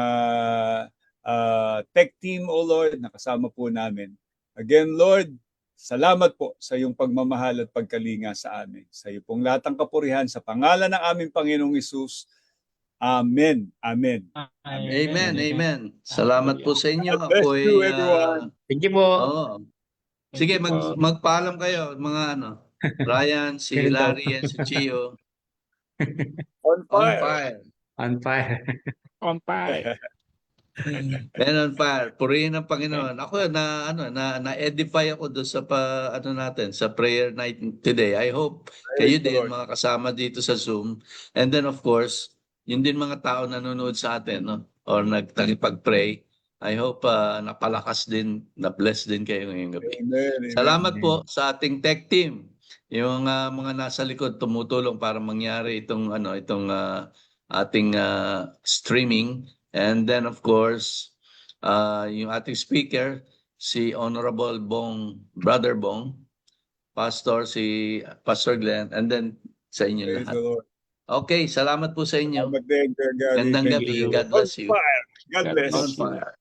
tech team, O Lord, nakasama po namin. Again, Lord, salamat po sa iyong pagmamahal at pagkalinga sa amin. Sa iyo pong lahat ng kapurihan sa pangalan ng aming Panginoong Hesus. Amen. Amen. Amen. Amen. Salamat po sa inyo. God bless Ako'y, you, everyone. Thank you po. Oo. Sige, magpaalam kayo, mga ano. Ryan, si Larry, and si Chio. On On fire. fire. On fire. On fire. Men on fire. Purihin ang Panginoon. Ako na-edify ako doon sa sa prayer night today. I hope kayo Praise the din Lord. mga kasama dito sa Zoom. And then of course, yun din mga tao nanonood sa atin, no? Or nagtagipag-pray. I hope napalakas din, na-bless din kayo ngayong gabi. Amen. Amen. Salamat po sa ating tech team. Yung mga nasa likod tumutulong para mangyari itong ating streaming. And then of course, yung ating speaker, si Honorable Brother Bong, Pastor Pastor Glenn, and then sa inyo Praise lahat. the Lord. Okay, salamat po sa inyo. Magandang gabi. Gandang Thank gabi. you. God bless you. On fire. God bless. On fire.